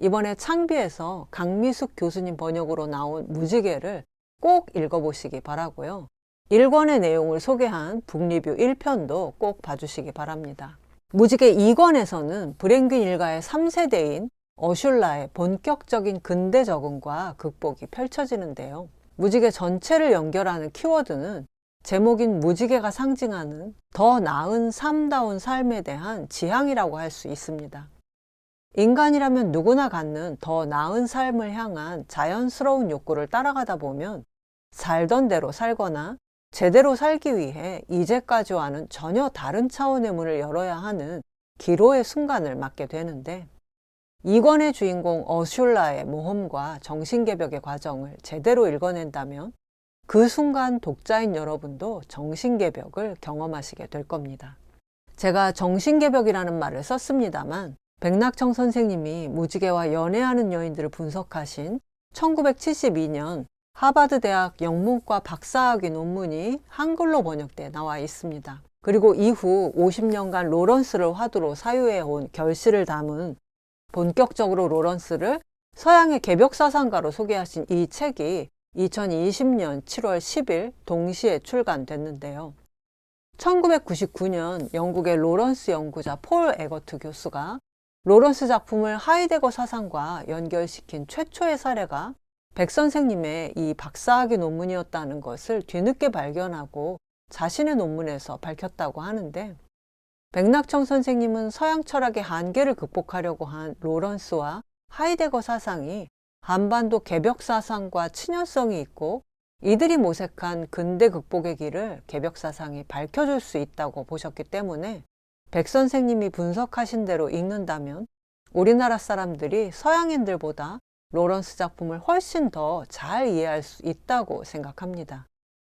Speaker 1: 이번에 창비에서 강미숙 교수님 번역으로 나온 무지개를 꼭 읽어보시기 바라고요. 1권의 내용을 소개한 북리뷰 1편도 꼭 봐주시기 바랍니다. 무지개 2권에서는 브랭균 일가의 3세대인 어슐라의 본격적인 근대 적응과 극복이 펼쳐지는데요. 무지개 전체를 연결하는 키워드는 제목인 무지개가 상징하는 더 나은 삶다운 삶에 대한 지향이라고 할 수 있습니다. 인간이라면 누구나 갖는 더 나은 삶을 향한 자연스러운 욕구를 따라가다 보면 살던 대로 살거나 제대로 살기 위해 이제까지와는 전혀 다른 차원의 문을 열어야 하는 기로의 순간을 맞게 되는데, 2권의 주인공 어슐라의 모험과 정신개벽의 과정을 제대로 읽어낸다면 그 순간 독자인 여러분도 정신개벽을 경험하시게 될 겁니다. 제가 정신개벽이라는 말을 썼습니다만, 백낙청 선생님이 무지개와 연애하는 여인들을 분석하신 1972년 하버드 대학 영문과 박사학위 논문이 한글로 번역돼 나와 있습니다. 그리고 이후 50년간 로런스를 화두로 사유해온 결실을 담은, 본격적으로 로런스를 서양의 개벽사상가로 소개하신 이 책이 2020년 7월 10일 동시에 출간됐는데요. 1999년 영국의 로런스 연구자 폴 에거트 교수가 로런스 작품을 하이데거 사상과 연결시킨 최초의 사례가 백 선생님의 이 박사학위 논문이었다는 것을 뒤늦게 발견하고 자신의 논문에서 밝혔다고 하는데, 백낙청 선생님은 서양 철학의 한계를 극복하려고 한 로런스와 하이데거 사상이 한반도 개벽 사상과 친연성이 있고, 이들이 모색한 근대 극복의 길을 개벽 사상이 밝혀줄 수 있다고 보셨기 때문에 백 선생님이 분석하신 대로 읽는다면 우리나라 사람들이 서양인들보다 로런스 작품을 훨씬 더 잘 이해할 수 있다고 생각합니다.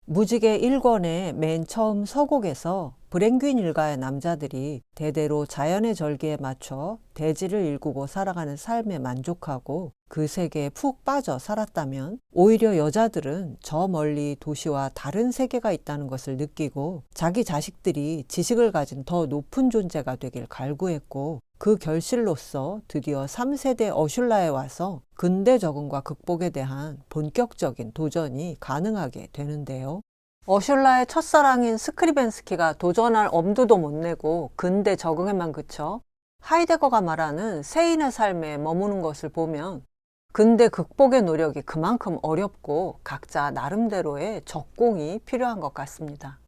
Speaker 1: 무지개 1권의 맨 처음 서곡에서 브랭귄 일가의 남자들이 대대로 자연의 절기에 맞춰 대지를 일구고 살아가는 삶에 만족하고 그 세계에 푹 빠져 살았다면, 오히려 여자들은 저 멀리 도시와 다른 세계가 있다는 것을 느끼고 자기 자식들이 지식을 가진 더 높은 존재가 되길 갈구했고, 그 결실로서 드디어 3세대 어슐라에 와서 근대 적응과 극복에 대한 본격적인 도전이 가능하게 되는데요. 어슐라의 첫사랑인 스크리벤스키가 도전할 엄두도 못 내고 근대 적응에만 그쳐 하이데거가 말하는 세인의 삶에 머무는 것을 보면 근대 극복의 노력이 그만큼 어렵고 각자 나름대로의 적공이 필요한 것 같습니다.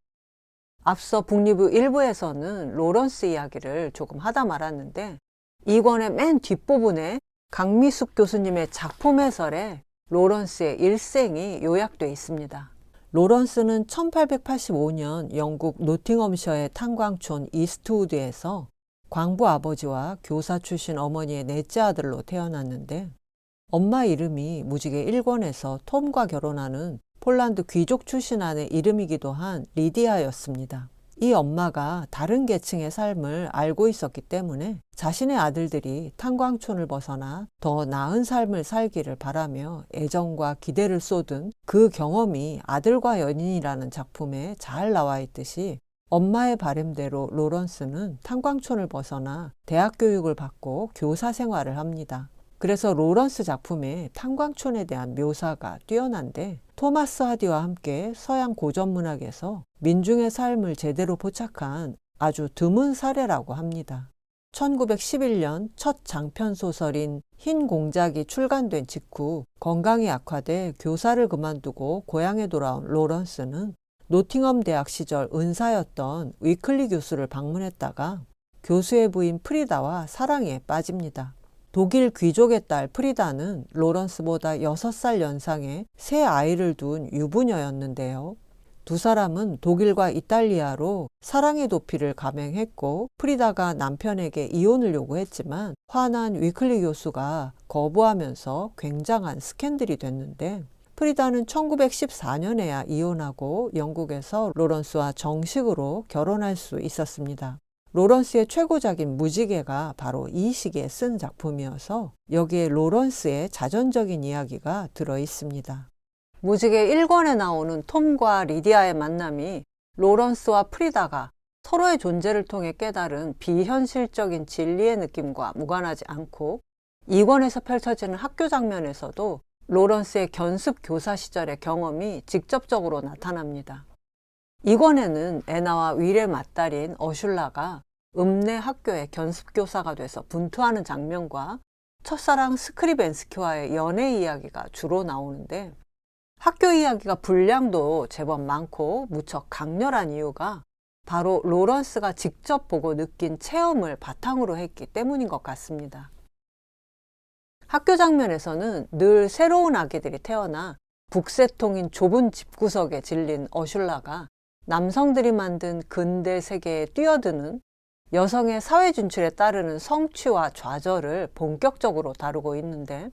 Speaker 1: 앞서 북리뷰 1부에서는 로런스 이야기를 조금 하다 말았는데, 이 권의 맨 뒷부분에 강미숙 교수님의 작품 해설에 로런스의 일생이 요약되어 있습니다. 로런스는 1885년 영국 노팅엄셔의 탄광촌 이스트우드에서 광부 아버지와 교사 출신 어머니의 넷째 아들로 태어났는데, 엄마 이름이 무지개 1권에서 톰과 결혼하는 폴란드 귀족 출신 아내 이름이기도 한 리디아였습니다. 이 엄마가 다른 계층의 삶을 알고 있었기 때문에 자신의 아들들이 탄광촌을 벗어나 더 나은 삶을 살기를 바라며 애정과 기대를 쏟은 그 경험이 아들과 연인이라는 작품에 잘 나와 있듯이, 엄마의 바람대로 로런스는 탄광촌을 벗어나 대학 교육을 받고 교사 생활을 합니다. 그래서 로런스 작품에 탄광촌에 대한 묘사가 뛰어난데, 토마스 하디와 함께 서양 고전문학에서 민중의 삶을 제대로 포착한 아주 드문 사례라고 합니다. 1911년 첫 장편 소설인 흰 공작이 출간된 직후 건강이 악화돼 교사를 그만두고 고향에 돌아온 로런스는 노팅엄 대학 시절 은사였던 위클리 교수를 방문했다가 교수의 부인 프리다와 사랑에 빠집니다. 독일 귀족의 딸 프리다는 로런스보다 6살 연상의 세 아이를 둔 유부녀였는데요. 두 사람은 독일과 이탈리아로 사랑의 도피를 감행했고, 프리다가 남편에게 이혼을 요구했지만 화난 위클리 교수가 거부하면서 굉장한 스캔들이 됐는데, 프리다는 1914년에야 이혼하고 영국에서 로런스와 정식으로 결혼할 수 있었습니다. 로런스의 최고작인 무지개가 바로 이 시기에 쓴 작품이어서 여기에 로런스의 자전적인 이야기가 들어 있습니다. 무지개 1권에 나오는 톰과 리디아의 만남이 로런스와 프리다가 서로의 존재를 통해 깨달은 비현실적인 진리의 느낌과 무관하지 않고, 2권에서 펼쳐지는 학교 장면에서도 로런스의 견습 교사 시절의 경험이 직접적으로 나타납니다. 2권에는 애나와 윌의 맏딸인 어슐라가 읍내 학교의 견습교사가 돼서 분투하는 장면과 첫사랑 스크리벤스키와의 연애 이야기가 주로 나오는데, 학교 이야기가 분량도 제법 많고 무척 강렬한 이유가 바로 로런스가 직접 보고 느낀 체험을 바탕으로 했기 때문인 것 같습니다. 학교 장면에서는 늘 새로운 아기들이 태어나 북새통인 좁은 집구석에 질린 어슐라가 남성들이 만든 근대 세계에 뛰어드는 여성의 사회 진출에 따르는 성취와 좌절을 본격적으로 다루고 있는데,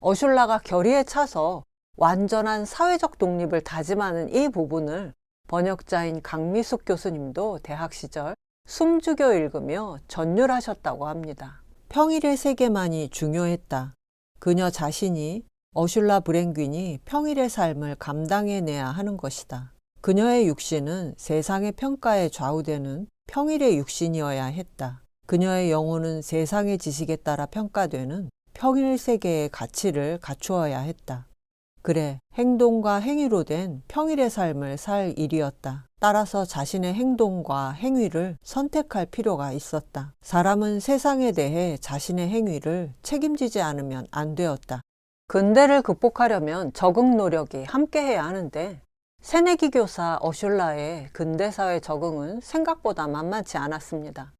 Speaker 1: 어슐라가 결의에 차서 완전한 사회적 독립을 다짐하는 이 부분을 번역자인 강미숙 교수님도 대학 시절 숨죽여 읽으며 전율하셨다고 합니다. 평일의 세계만이 중요했다. 그녀 자신이, 어슐라 브랭귄이 평일의 삶을 감당해내야 하는 것이다. 그녀의 육신은 세상의 평가에 좌우되는 평일의 육신이어야 했다. 그녀의 영혼은 세상의 지식에 따라 평가되는 평일 세계의 가치를 갖추어야 했다. 그래, 행동과 행위로 된 평일의 삶을 살 일이었다. 따라서 자신의 행동과 행위를 선택할 필요가 있었다. 사람은 세상에 대해 자신의 행위를 책임지지 않으면 안 되었다. 근대를 극복하려면 적응 노력이 함께해야 하는데, 새내기 교사 어슐라의 근대사회 적응은 생각보다 만만치 않았습니다.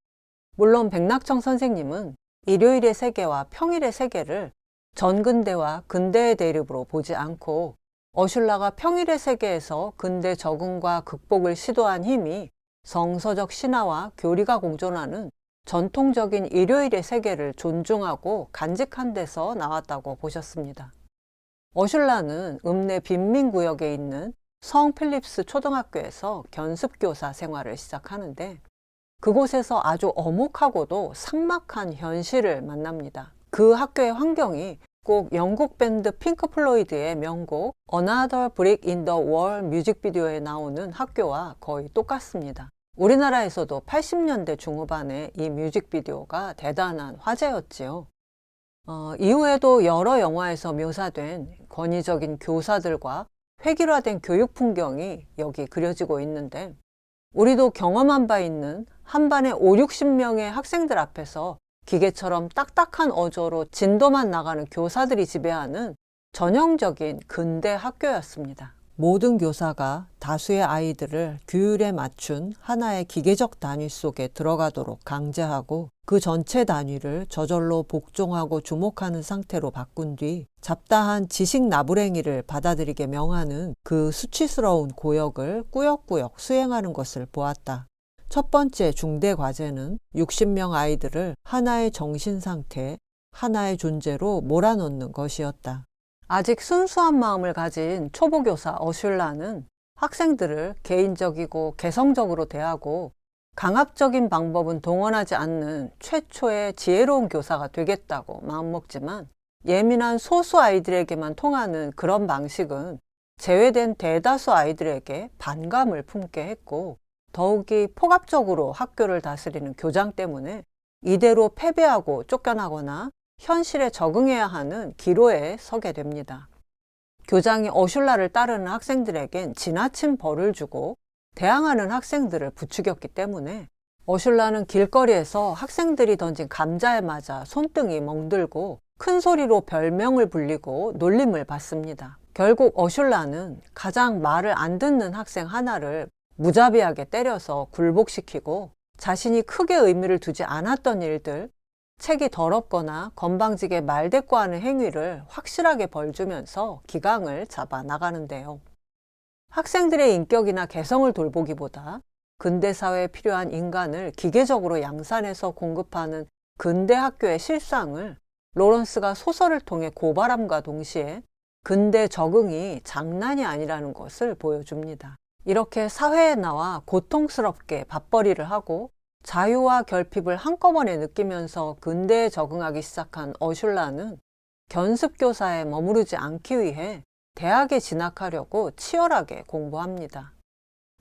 Speaker 1: 물론 백낙청 선생님은 일요일의 세계와 평일의 세계를 전근대와 근대의 대립으로 보지 않고, 어슐라가 평일의 세계에서 근대 적응과 극복을 시도한 힘이 성서적 신화와 교리가 공존하는 전통적인 일요일의 세계를 존중하고 간직한 데서 나왔다고 보셨습니다. 어슐라는 읍내 빈민구역에 있는 성 필립스 초등학교에서 견습교사 생활을 시작하는데 그곳에서 아주 엄혹하고도 삭막한 현실을 만납니다. 그 학교의 환경이 꼭 영국 밴드 핑크 플로이드의 명곡 Another Brick in the Wall 뮤직비디오에 나오는 학교와 거의 똑같습니다. 우리나라에서도 80년대 중후반에 이 뮤직비디오가 대단한 화제였지요. 이후에도 여러 영화에서 묘사된 권위적인 교사들과 획일화된 교육 풍경이 여기 그려지고 있는데 우리도 경험한 바 있는 한 반에 5, 60명의 학생들 앞에서 기계처럼 딱딱한 어조로 진도만 나가는 교사들이 지배하는 전형적인 근대 학교였습니다. 모든 교사가 다수의 아이들을 규율에 맞춘 하나의 기계적 단위 속에 들어가도록 강제하고 그 전체 단위를 저절로 복종하고 주목하는 상태로 바꾼 뒤 잡다한 지식 나부랭이를 받아들이게 명하는 그 수치스러운 고역을 꾸역꾸역 수행하는 것을 보았다. 첫 번째 중대 과제는 60명 아이들을 하나의 정신 상태, 하나의 존재로 몰아넣는 것이었다. 아직 순수한 마음을 가진 초보교사 어슐라는 학생들을 개인적이고 개성적으로 대하고 강압적인 방법은 동원하지 않는 최초의 지혜로운 교사가 되겠다고 마음먹지만 예민한 소수 아이들에게만 통하는 그런 방식은 제외된 대다수 아이들에게 반감을 품게 했고 더욱이 폭압적으로 학교를 다스리는 교장 때문에 이대로 패배하고 쫓겨나거나 현실에 적응해야 하는 기로에 서게 됩니다. 교장이 어슐라를 따르는 학생들에겐 지나친 벌을 주고 대항하는 학생들을 부추겼기 때문에 어슐라는 길거리에서 학생들이 던진 감자에 맞아 손등이 멍들고 큰 소리로 별명을 불리고 놀림을 받습니다. 결국 어슐라는 가장 말을 안 듣는 학생 하나를 무자비하게 때려서 굴복시키고 자신이 크게 의미를 두지 않았던 일들, 책이 더럽거나 건방지게 말대꾸하는 행위를 확실하게 벌주면서 기강을 잡아 나가는데요. 학생들의 인격이나 개성을 돌보기보다 근대사회에 필요한 인간을 기계적으로 양산해서 공급하는 근대 학교의 실상을 로런스가 소설을 통해 고발함과 동시에 근대 적응이 장난이 아니라는 것을 보여줍니다. 이렇게 사회에 나와 고통스럽게 밥벌이를 하고 자유와 결핍을 한꺼번에 느끼면서 근대에 적응하기 시작한 어슐라는 견습교사에 머무르지 않기 위해 대학에 진학하려고 치열하게 공부합니다.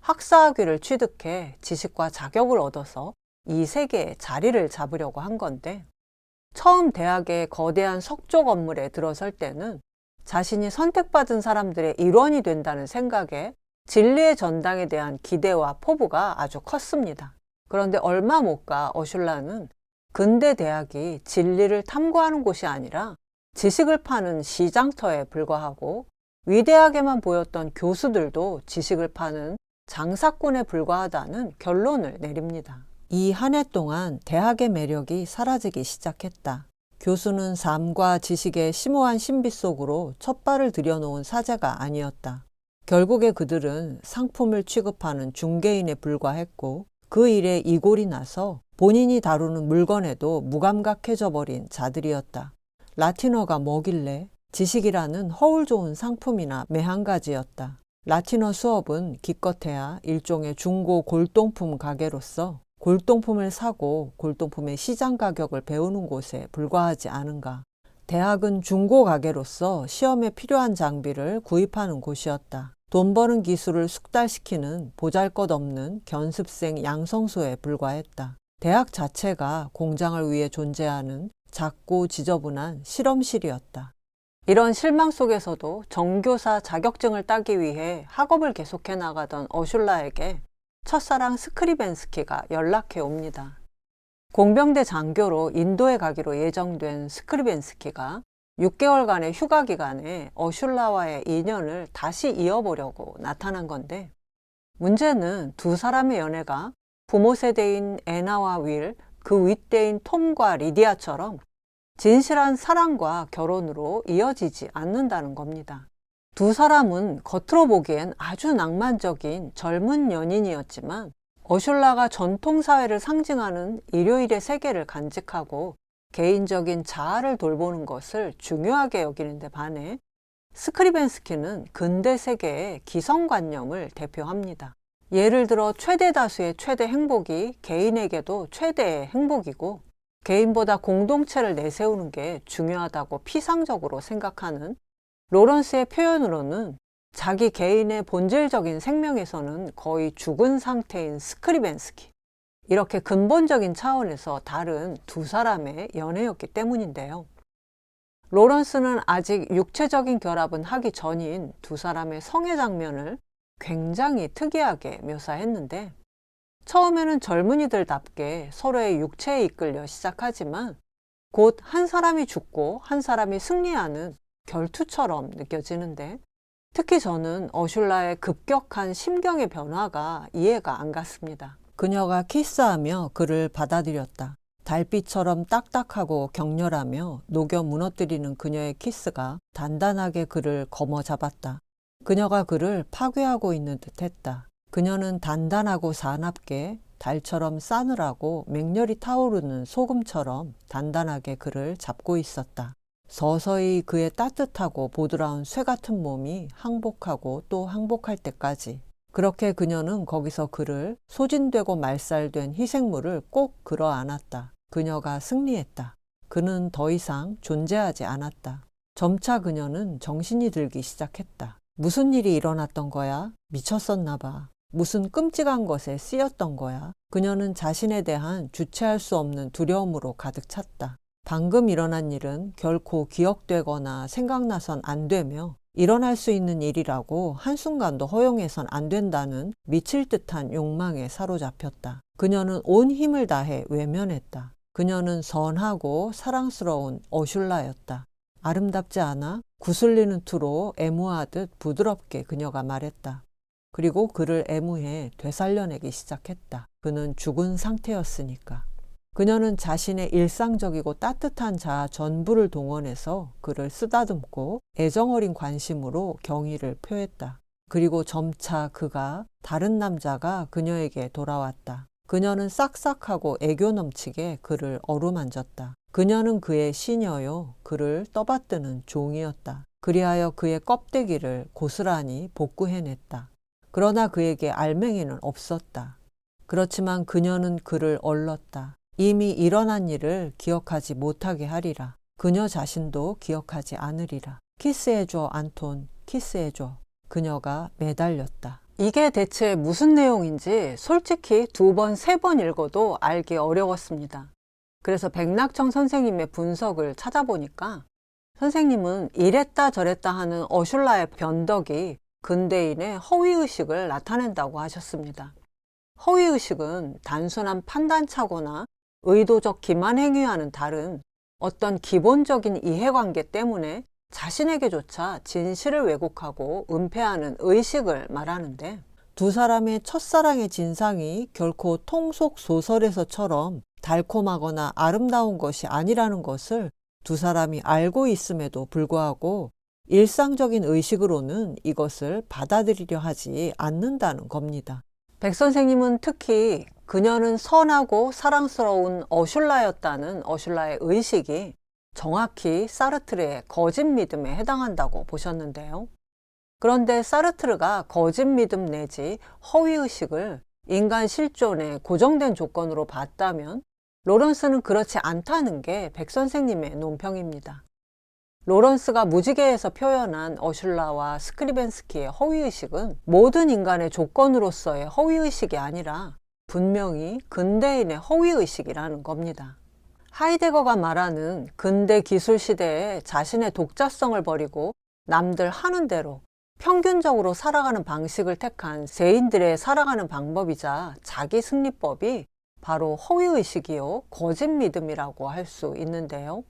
Speaker 1: 학사학위를 취득해 지식과 자격을 얻어서 이 세계에 자리를 잡으려고 한 건데 처음 대학의 거대한 석조 건물에 들어설 때는 자신이 선택받은 사람들의 일원이 된다는 생각에 진리의 전당에 대한 기대와 포부가 아주 컸습니다. 그런데 얼마 못 가 어슐라는 근대 대학이 진리를 탐구하는 곳이 아니라 지식을 파는 시장터에 불과하고 위대하게만 보였던 교수들도 지식을 파는 장사꾼에 불과하다는 결론을 내립니다. 이 한 해 동안 대학의 매력이 사라지기 시작했다. 교수는 삶과 지식의 심오한 신비 속으로 첫 발을 들여놓은 사제가 아니었다. 결국에 그들은 상품을 취급하는 중개인에 불과했고 그 일에 이골이 나서 본인이 다루는 물건에도 무감각해져 버린 자들이었다. 라틴어가 뭐길래 지식이라는 허울 좋은 상품이나 매한가지였다. 라틴어 수업은 기껏해야 일종의 중고 골동품 가게로서 골동품을 사고 골동품의 시장 가격을 배우는 곳에 불과하지 않은가. 대학은 중고 가게로서 시험에 필요한 장비를 구입하는 곳이었다. 돈 버는 기술을 숙달시키는 보잘것없는 견습생 양성소에 불과했다. 대학 자체가 공장을 위해 존재하는 작고 지저분한 실험실이었다. 이런 실망 속에서도 정교사 자격증을 따기 위해 학업을 계속해 나가던 어슐라에게 첫사랑 스크리벤스키가 연락해 옵니다. 공병대 장교로 인도에 가기로 예정된 스크리벤스키가 6개월간의 휴가 기간에 어슐라와의 인연을 다시 이어보려고 나타난 건데 문제는 두 사람의 연애가 부모 세대인 애나와 윌, 그 윗대인 톰과 리디아처럼 진실한 사랑과 결혼으로 이어지지 않는다는 겁니다. 두 사람은 겉으로 보기엔 아주 낭만적인 젊은 연인이었지만 어슐라가 전통사회를 상징하는 일요일의 세계를 간직하고 개인적인 자아를 돌보는 것을 중요하게 여기는데 반해 스크리벤스키는 근대 세계의 기성관념을 대표합니다. 예를 들어 최대 다수의 최대 행복이 개인에게도 최대의 행복이고 개인보다 공동체를 내세우는 게 중요하다고 피상적으로 생각하는 로런스의 표현으로는 자기 개인의 본질적인 생명에서는 거의 죽은 상태인 스크리벤스키, 이렇게 근본적인 차원에서 다른 두 사람의 연애였기 때문인데요. 로런스는 아직 육체적인 결합은 하기 전인 두 사람의 성애 장면을 굉장히 특이하게 묘사했는데 처음에는 젊은이들답게 서로의 육체에 이끌려 시작하지만 곧 한 사람이 죽고 한 사람이 승리하는 결투처럼 느껴지는데 특히 저는 어슐라의 급격한 심경의 변화가 이해가 안 갔습니다. 그녀가 키스하며 그를 받아들였다. 달빛처럼 딱딱하고 격렬하며 녹여 무너뜨리는 그녀의 키스가 단단하게 그를 거머잡았다. 그녀가 그를 파괴하고 있는 듯했다. 그녀는 단단하고 사납게 달처럼 싸늘하고 맹렬히 타오르는 소금처럼 단단하게 그를 잡고 있었다. 서서히 그의 따뜻하고 보드라운 쇠 같은 몸이 항복하고 또 항복할 때까지 그렇게 그녀는 거기서 그를 소진되고 말살된 희생물을 꼭 끌어안았다. 그녀가 승리했다. 그는 더 이상 존재하지 않았다. 점차 그녀는 정신이 들기 시작했다. 무슨 일이 일어났던 거야? 미쳤었나 봐. 무슨 끔찍한 것에 쓰였던 거야? 그녀는 자신에 대한 주체할 수 없는 두려움으로 가득 찼다. 방금 일어난 일은 결코 기억되거나 생각나선 안 되며 일어날 수 있는 일이라고 한순간도 허용해선 안 된다는 미칠 듯한 욕망에 사로잡혔다. 그녀는 온 힘을 다해 외면했다. 그녀는 선하고 사랑스러운 어슐라였다. 아름답지 않아? 구슬리는 투로 애무하듯 부드럽게 그녀가 말했다. 그리고 그를 애무해 되살려내기 시작했다. 그는 죽은 상태였으니까. 그녀는 자신의 일상적이고 따뜻한 자아 전부를 동원해서 그를 쓰다듬고 애정어린 관심으로 경의를 표했다. 그리고 점차 그가 다른 남자가 그녀에게 돌아왔다. 그녀는 싹싹하고 애교 넘치게 그를 어루만졌다. 그녀는 그의 시녀요, 그를 떠받드는 종이었다. 그리하여 그의 껍데기를 고스란히 복구해냈다. 그러나 그에게 알맹이는 없었다. 그렇지만 그녀는 그를 얼렀다. 이미 일어난 일을 기억하지 못하게 하리라. 그녀 자신도 기억하지 않으리라. 키스해줘, 안톤, 키스해줘. 그녀가 매달렸다. 이게 대체 무슨 내용인지 솔직히 2번, 3번 읽어도 알기 어려웠습니다. 그래서 백낙청 선생님의 분석을 찾아보니까 선생님은 이랬다 저랬다 하는 어슐라의 변덕이 근대인의 허위의식을 나타낸다고 하셨습니다. 허위의식은 단순한 판단착오나 의도적 기만 행위와는 다른 어떤 기본적인 이해관계 때문에 자신에게조차 진실을 왜곡하고 은폐하는 의식을 말하는데 두 사람의 첫사랑의 진상이 결코 통속 소설에서처럼 달콤하거나 아름다운 것이 아니라는 것을 두 사람이 알고 있음에도 불구하고 일상적인 의식으로는 이것을 받아들이려 하지 않는다는 겁니다. 백 선생님은 특히 그녀는 선하고 사랑스러운 어슐라였다는 어슐라의 의식이 정확히 사르트르의 거짓 믿음에 해당한다고 보셨는데요. 그런데 사르트르가 거짓 믿음 내지 허위의식을 인간 실존의 고정된 조건으로 봤다면 로런스는 그렇지 않다는 게 백 선생님의 논평입니다. 로런스가 무지개에서 표현한 어슐라와 스크리벤스키의 허위의식은 모든 인간의 조건으로서의 허위의식이 아니라 분명히 근대인의 허위의식이라는 겁니다. 하이데거가 말하는 근대 기술 시대에 자신의 독자성을 버리고 남들 하는 대로 평균적으로 살아가는 방식을 택한 세인들의 살아가는 방법이자 자기 승리법이 바로 허위의식이요 거짓 믿음이라고 할 수 있는데요.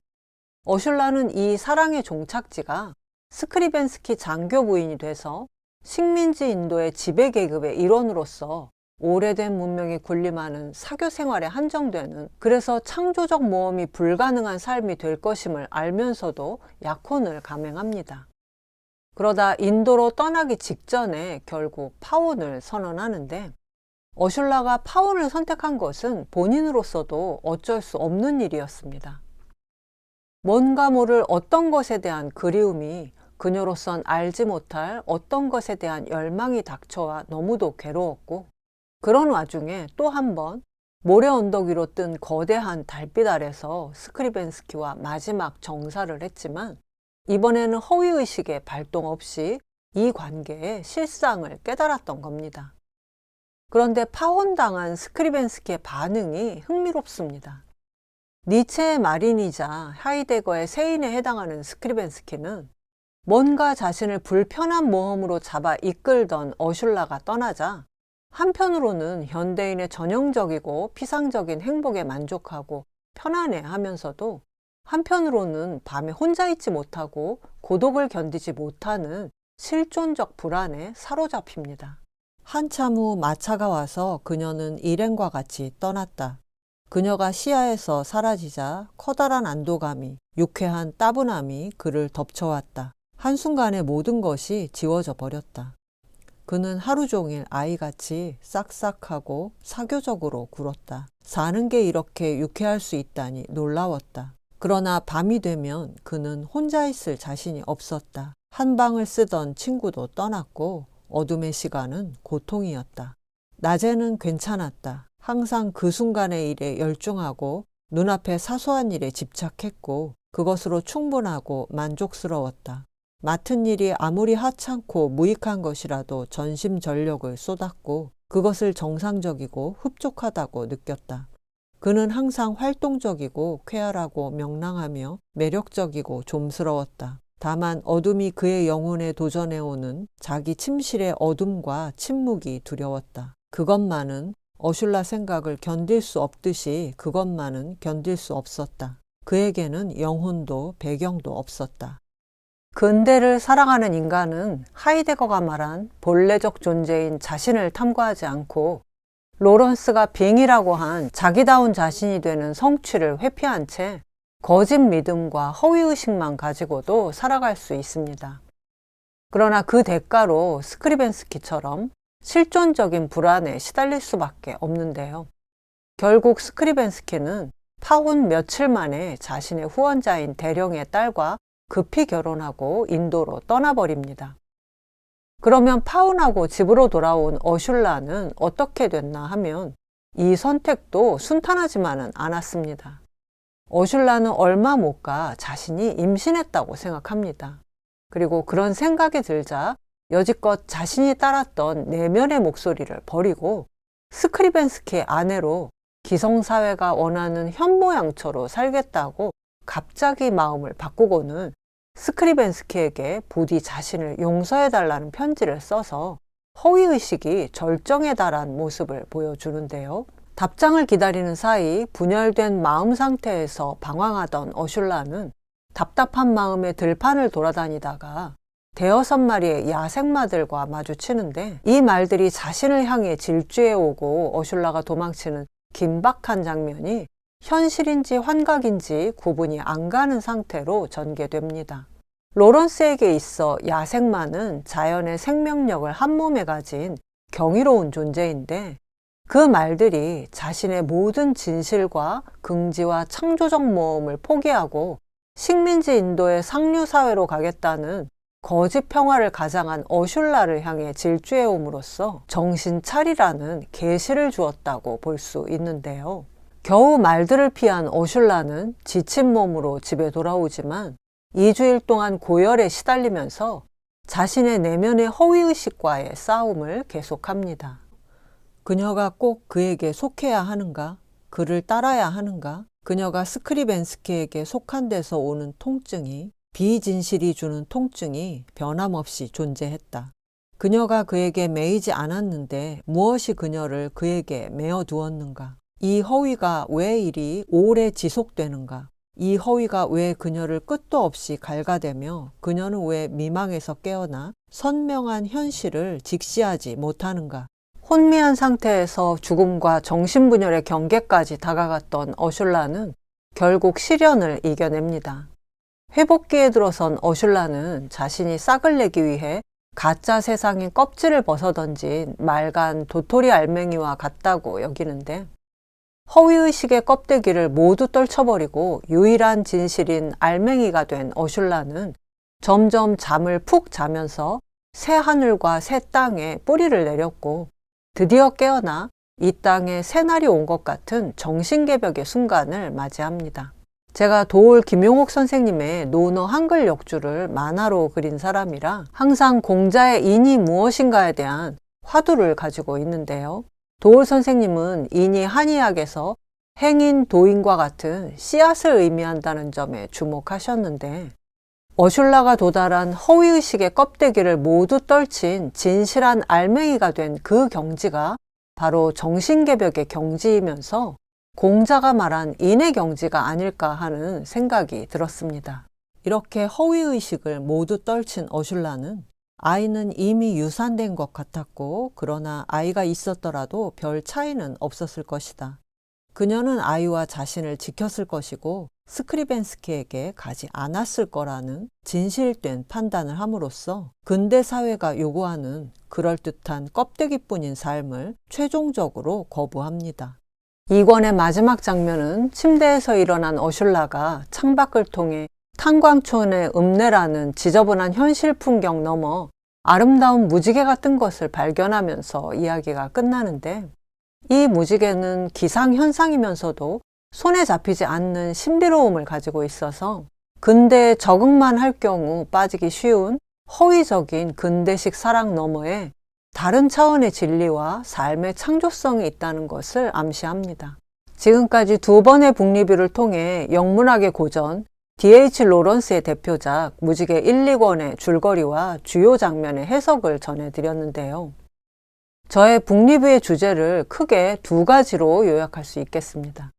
Speaker 1: 어슐라는 이 사랑의 종착지가 스크리벤스키 장교 부인이 돼서 식민지 인도의 지배계급의 일원으로서 오래된 문명에 군림하는 사교 생활에 한정되는, 그래서 창조적 모험이 불가능한 삶이 될 것임을 알면서도 약혼을 감행합니다. 그러다 인도로 떠나기 직전에 결국 파혼을 선언하는데 어슐라가 파혼을 선택한 것은 본인으로서도 어쩔 수 없는 일이었습니다. 뭔가 모를 어떤 것에 대한 그리움이 그녀로선 알지 못할 어떤 것에 대한 열망이 닥쳐와 너무도 괴로웠고, 그런 와중에 또 한 번 모래 언덕 위로 뜬 거대한 달빛 아래서 스크리벤스키와 마지막 정사를 했지만, 이번에는 허위의식의 발동 없이 이 관계의 실상을 깨달았던 겁니다. 그런데 파혼당한 스크리벤스키의 반응이 흥미롭습니다. 니체의 말인이자 하이데거의 세인에 해당하는 스크리벤스키는 뭔가 자신을 불편한 모험으로 잡아 이끌던 어슐라가 떠나자 한편으로는 현대인의 전형적이고 피상적인 행복에 만족하고 편안해하면서도 한편으로는 밤에 혼자 있지 못하고 고독을 견디지 못하는 실존적 불안에 사로잡힙니다. 한참 후 마차가 와서 그녀는 일행과 같이 떠났다. 그녀가 시야에서 사라지자 커다란 안도감이, 유쾌한 따분함이 그를 덮쳐왔다. 한순간에 모든 것이 지워져 버렸다. 그는 하루 종일 아이같이 싹싹하고 사교적으로 굴었다. 사는 게 이렇게 유쾌할 수 있다니 놀라웠다. 그러나 밤이 되면 그는 혼자 있을 자신이 없었다. 한 방을 쓰던 친구도 떠났고 어둠의 시간은 고통이었다. 낮에는 괜찮았다. 항상 그 순간의 일에 열중하고 눈앞의 사소한 일에 집착했고 그것으로 충분하고 만족스러웠다. 맡은 일이 아무리 하찮고 무익한 것이라도 전심전력을 쏟았고 그것을 정상적이고 흡족하다고 느꼈다. 그는 항상 활동적이고 쾌활하고 명랑하며 매력적이고 좀스러웠다. 다만 어둠이 그의 영혼에 도전해오는 자기 침실의 어둠과 침묵이 두려웠다. 그것만은 어슐라 생각을 견딜 수 없듯이 그것만은 견딜 수 없었다. 그에게는 영혼도 배경도 없었다. 근대를 살아가는 인간은 하이데거가 말한 본래적 존재인 자신을 탐구하지 않고 로런스가 빙이라고 한 자기다운 자신이 되는 성취를 회피한 채 거짓 믿음과 허위의식만 가지고도 살아갈 수 있습니다. 그러나 그 대가로 스크리벤스키처럼 실존적인 불안에 시달릴 수밖에 없는데요. 결국 스크리벤스키는 파혼 며칠 만에 자신의 후원자인 대령의 딸과 급히 결혼하고 인도로 떠나버립니다. 그러면 파혼하고 집으로 돌아온 어슐라는 어떻게 됐나 하면 이 선택도 순탄하지만은 않았습니다. 어슐라는 얼마 못 가 자신이 임신했다고 생각합니다. 그리고 그런 생각이 들자 여지껏 자신이 따랐던 내면의 목소리를 버리고 스크리벤스키의 아내로 기성사회가 원하는 현모양처로 살겠다고 갑자기 마음을 바꾸고는 스크리벤스키에게 부디 자신을 용서해달라는 편지를 써서 허위의식이 절정에 달한 모습을 보여주는데요. 답장을 기다리는 사이 분열된 마음 상태에서 방황하던 어슐라는 답답한 마음에 들판을 돌아다니다가 5마리의 야생마들과 마주치는데 이 말들이 자신을 향해 질주해오고 어슐라가 도망치는 긴박한 장면이 현실인지 환각인지 구분이 안 가는 상태로 전개됩니다. 로런스에게 있어 야생마는 자연의 생명력을 한 몸에 가진 경이로운 존재인데 그 말들이 자신의 모든 진실과 긍지와 창조적 모험을 포기하고 식민지 인도의 상류사회로 가겠다는 거짓 평화를 가장한 어슐라를 향해 질주해옴으로써 정신 차리라는 계시를 주었다고 볼 수 있는데요. 겨우 말들을 피한 어슐라는 지친 몸으로 집에 돌아오지만 2주일 동안 고열에 시달리면서 자신의 내면의 허위의식과의 싸움을 계속합니다. 그녀가 꼭 그에게 속해야 하는가? 그를 따라야 하는가? 그녀가 스크리벤스키에게 속한 데서 오는 통증이, 비진실이 주는 통증이 변함없이 존재했다. 그녀가 그에게 매이지 않았는데 무엇이 그녀를 그에게 매어 두었는가? 이 허위가 왜 이리 오래 지속되는가? 이 허위가 왜 그녀를 끝도 없이 갉아대며 그녀는 왜 미망에서 깨어나 선명한 현실을 직시하지 못하는가? 혼미한 상태에서 죽음과 정신분열의 경계까지 다가갔던 어슐라는 결국 시련을 이겨냅니다. 회복기에 들어선 어슐라는 자신이 싹을 내기 위해 가짜 세상인 껍질을 벗어던진 맑은 도토리 알맹이와 같다고 여기는데, 허위의식의 껍데기를 모두 떨쳐버리고 유일한 진실인 알맹이가 된 어슐라는 점점 잠을 푹 자면서 새 하늘과 새 땅에 뿌리를 내렸고, 드디어 깨어나 이 땅에 새날이 온 것 같은 정신개벽의 순간을 맞이합니다. 제가 도올 김용옥 선생님의 논어 한글 역주를 만화로 그린 사람이라 항상 공자의 인이 무엇인가에 대한 화두를 가지고 있는데요. 도올 선생님은 인이 한의학에서 행인, 도인과 같은 씨앗을 의미한다는 점에 주목하셨는데, 어슐라가 도달한 허위의식의 껍데기를 모두 떨친 진실한 알맹이가 된 그 경지가 바로 정신개벽의 경지이면서 공자가 말한 인의 경지가 아닐까 하는 생각이 들었습니다. 이렇게 허위의식을 모두 떨친 어슐라는 아이는 이미 유산된 것 같았고, 그러나 아이가 있었더라도 별 차이는 없었을 것이다. 그녀는 아이와 자신을 지켰을 것이고 스크리벤스키에게 가지 않았을 거라는 진실된 판단을 함으로써 근대 사회가 요구하는 그럴듯한 껍데기뿐인 삶을 최종적으로 거부합니다. 이 권의 마지막 장면은 침대에서 일어난 어슐라가 창밖을 통해 탄광촌의 읍내라는 지저분한 현실 풍경 너머 아름다운 무지개가 뜬 것을 발견하면서 이야기가 끝나는데, 이 무지개는 기상현상이면서도 손에 잡히지 않는 신비로움을 가지고 있어서 근대에 적응만 할 경우 빠지기 쉬운 허위적인 근대식 사랑 너머에 다른 차원의 진리와 삶의 창조성이 있다는 것을 암시합니다. 지금까지 2번의 북리뷰를 통해 영문학의 고전 D.H. 로런스의 대표작 무지개 1, 2권의 줄거리와 주요 장면의 해석을 전해드렸는데요. 저의 북리뷰의 주제를 크게 2가지로 요약할 수 있겠습니다.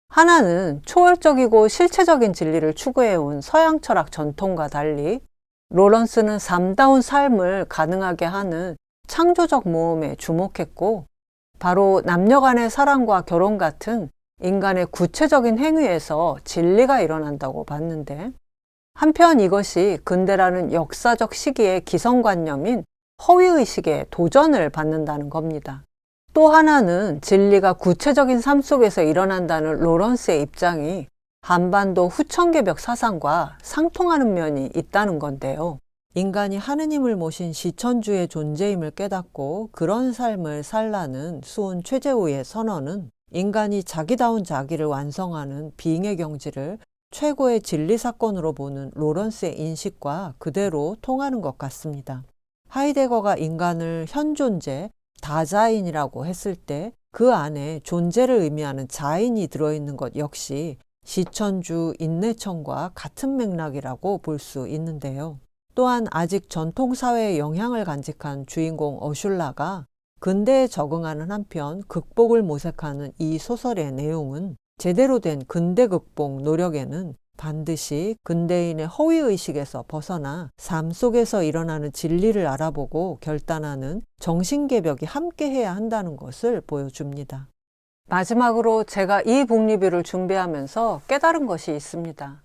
Speaker 1: 하나는 초월적이고 실체적인 진리를 추구해온 서양 철학 전통과 달리 로런스는 삶다운 삶을 가능하게 하는 창조적 모험에 주목했고, 바로 남녀 간의 사랑과 결혼 같은 인간의 구체적인 행위에서 진리가 일어난다고 봤는데, 한편 이것이 근대라는 역사적 시기의 기성관념인 허위의식에 도전을 받는다는 겁니다. 또 하나는 진리가 구체적인 삶 속에서 일어난다는 로런스의 입장이 한반도 후천개벽 사상과 상통하는 면이 있다는 건데요. 인간이 하느님을 모신 시천주의 존재임을 깨닫고 그런 삶을 살라는 수은 최재우의 선언은 인간이 자기다운 자기를 완성하는 비잉의 경지를 최고의 진리 사건으로 보는 로런스의 인식과 그대로 통하는 것 같습니다. 하이데거가 인간을 현존재, 다자인이라고 했을 때 그 안에 존재를 의미하는 자인이 들어있는 것 역시 시천주 인내천과 같은 맥락이라고 볼 수 있는데요. 또한 아직 전통사회의 영향을 간직한 주인공 어슐라가 근대에 적응하는 한편 극복을 모색하는 이 소설의 내용은 제대로 된 근대 극복 노력에는 반드시 근대인의 허위의식에서 벗어나 삶 속에서 일어나는 진리를 알아보고 결단하는 정신개벽이 함께해야 한다는 것을 보여줍니다. 마지막으로 제가 이 북리뷰를 준비하면서 깨달은 것이 있습니다.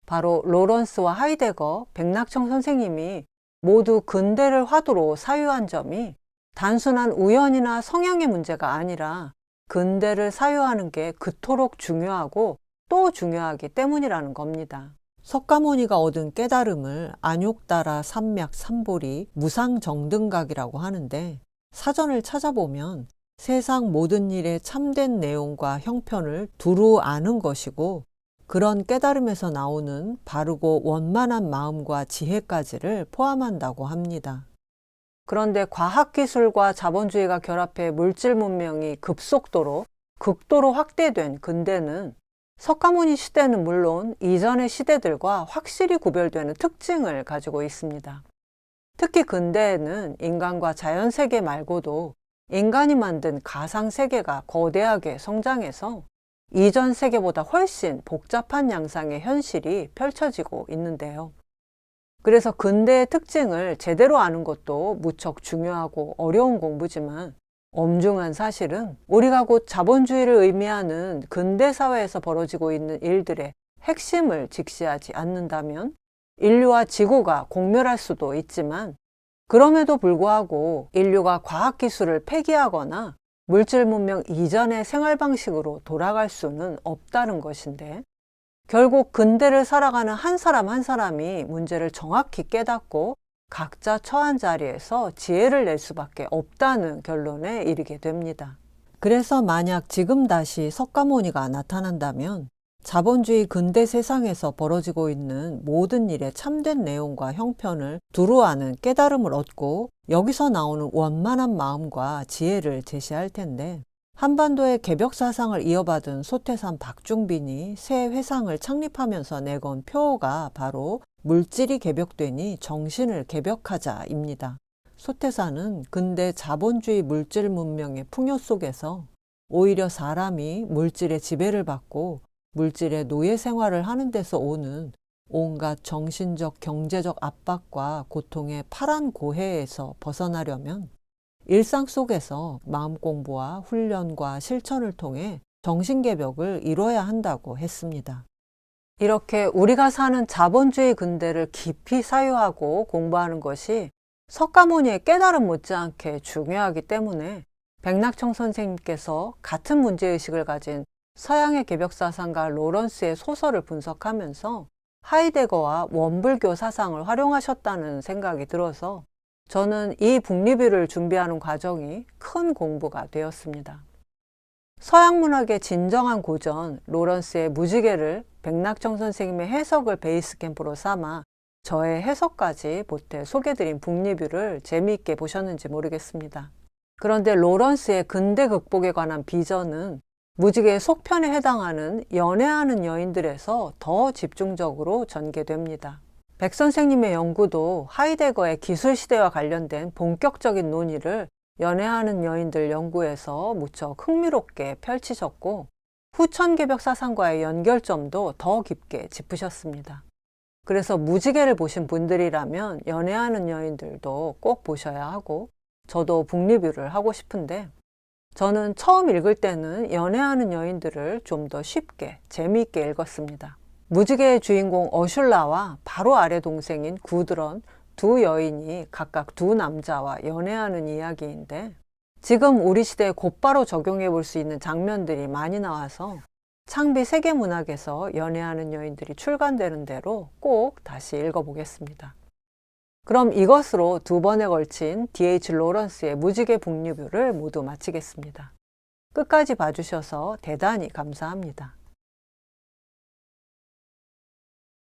Speaker 1: 바로 로런스와 하이데거, 백낙청 선생님이 모두 근대를 화두로 사유한 점이 단순한 우연이나 성향의 문제가 아니라 근대를 사유하는 게 그토록 중요하고 또 중요하기 때문이라는 겁니다. 석가모니가 얻은 깨달음을 안욕따라 삼맥 삼보리 무상정등각이라고 하는데, 사전을 찾아보면 세상 모든 일의 참된 내용과 형편을 두루 아는 것이고, 그런 깨달음에서 나오는 바르고 원만한 마음과 지혜까지를 포함한다고 합니다. 그런데 과학기술과 자본주의가 결합해 물질 문명이 급속도로 극도로 확대된 근대는 석가모니 시대는 물론 이전의 시대들과 확실히 구별되는 특징을 가지고 있습니다. 특히 근대에는 인간과 자연세계 말고도 인간이 만든 가상세계가 거대하게 성장해서 이전 세계보다 훨씬 복잡한 양상의 현실이 펼쳐지고 있는데요. 그래서 근대의 특징을 제대로 아는 것도 무척 중요하고 어려운 공부지만, 엄중한 사실은 우리가 곧 자본주의를 의미하는 근대 사회에서 벌어지고 있는 일들의 핵심을 직시하지 않는다면 인류와 지구가 공멸할 수도 있지만, 그럼에도 불구하고 인류가 과학기술을 폐기하거나 물질 문명 이전의 생활 방식으로 돌아갈 수는 없다는 것인데, 결국 근대를 살아가는 한 사람 한 사람이 문제를 정확히 깨닫고 각자 처한 자리에서 지혜를 낼 수밖에 없다는 결론에 이르게 됩니다. 그래서 만약 지금 다시 석가모니가 나타난다면 자본주의 근대 세상에서 벌어지고 있는 모든 일의 참된 내용과 형편을 두루 아는 깨달음을 얻고 여기서 나오는 원만한 마음과 지혜를 제시할 텐데, 한반도의 개벽 사상을 이어받은 소태산 박중빈이 새 회상을 창립하면서 내건 표어가 바로 물질이 개벽되니 정신을 개벽하자입니다. 소태산은 근대 자본주의 물질 문명의 풍요 속에서 오히려 사람이 물질의 지배를 받고 물질의 노예 생활을 하는 데서 오는 온갖 정신적, 경제적 압박과 고통의 파란 고해에서 벗어나려면 일상 속에서 마음 공부와 훈련과 실천을 통해 정신개벽을 이뤄야 한다고 했습니다. 이렇게 우리가 사는 자본주의 근대를 깊이 사유하고 공부하는 것이 석가모니의 깨달음 못지않게 중요하기 때문에 백낙청 선생님께서 같은 문제의식을 가진 서양의 개벽사상가 로런스의 소설을 분석하면서 하이데거와 원불교 사상을 활용하셨다는 생각이 들어서 저는 이 북리뷰를 준비하는 과정이 큰 공부가 되었습니다. 서양 문학의 진정한 고전 로런스의 무지개를 백낙청 선생님의 해석을 베이스 캠프로 삼아 저의 해석까지 보태 소개드린 북리뷰를 재미있게 보셨는지 모르겠습니다. 그런데 로런스의 근대 극복에 관한 비전은 무지개의 속편에 해당하는 연애하는 여인들에서 더 집중적으로 전개됩니다. 백 선생님의 연구도 하이데거의 기술시대와 관련된 본격적인 논의를 연애하는 여인들 연구에서 무척 흥미롭게 펼치셨고, 후천개벽 사상과의 연결점도 더 깊게 짚으셨습니다. 그래서 무지개를 보신 분들이라면 연애하는 여인들도 꼭 보셔야 하고, 저도 북리뷰를 하고 싶은데, 저는 처음 읽을 때는 연애하는 여인들을 좀 더 쉽게 재미있게 읽었습니다. 무지개의 주인공 어슐라와 바로 아래 동생인 구드런 두 여인이 각각 두 남자와 연애하는 이야기인데, 지금 우리 시대에 곧바로 적용해 볼 수 있는 장면들이 많이 나와서 창비 세계문학에서 연애하는 여인들이 출간되는 대로 꼭 다시 읽어보겠습니다. 그럼 이것으로 두 번에 걸친 D.H. 로런스의 무지개 북리뷰를 모두 마치겠습니다. 끝까지 봐주셔서 대단히 감사합니다.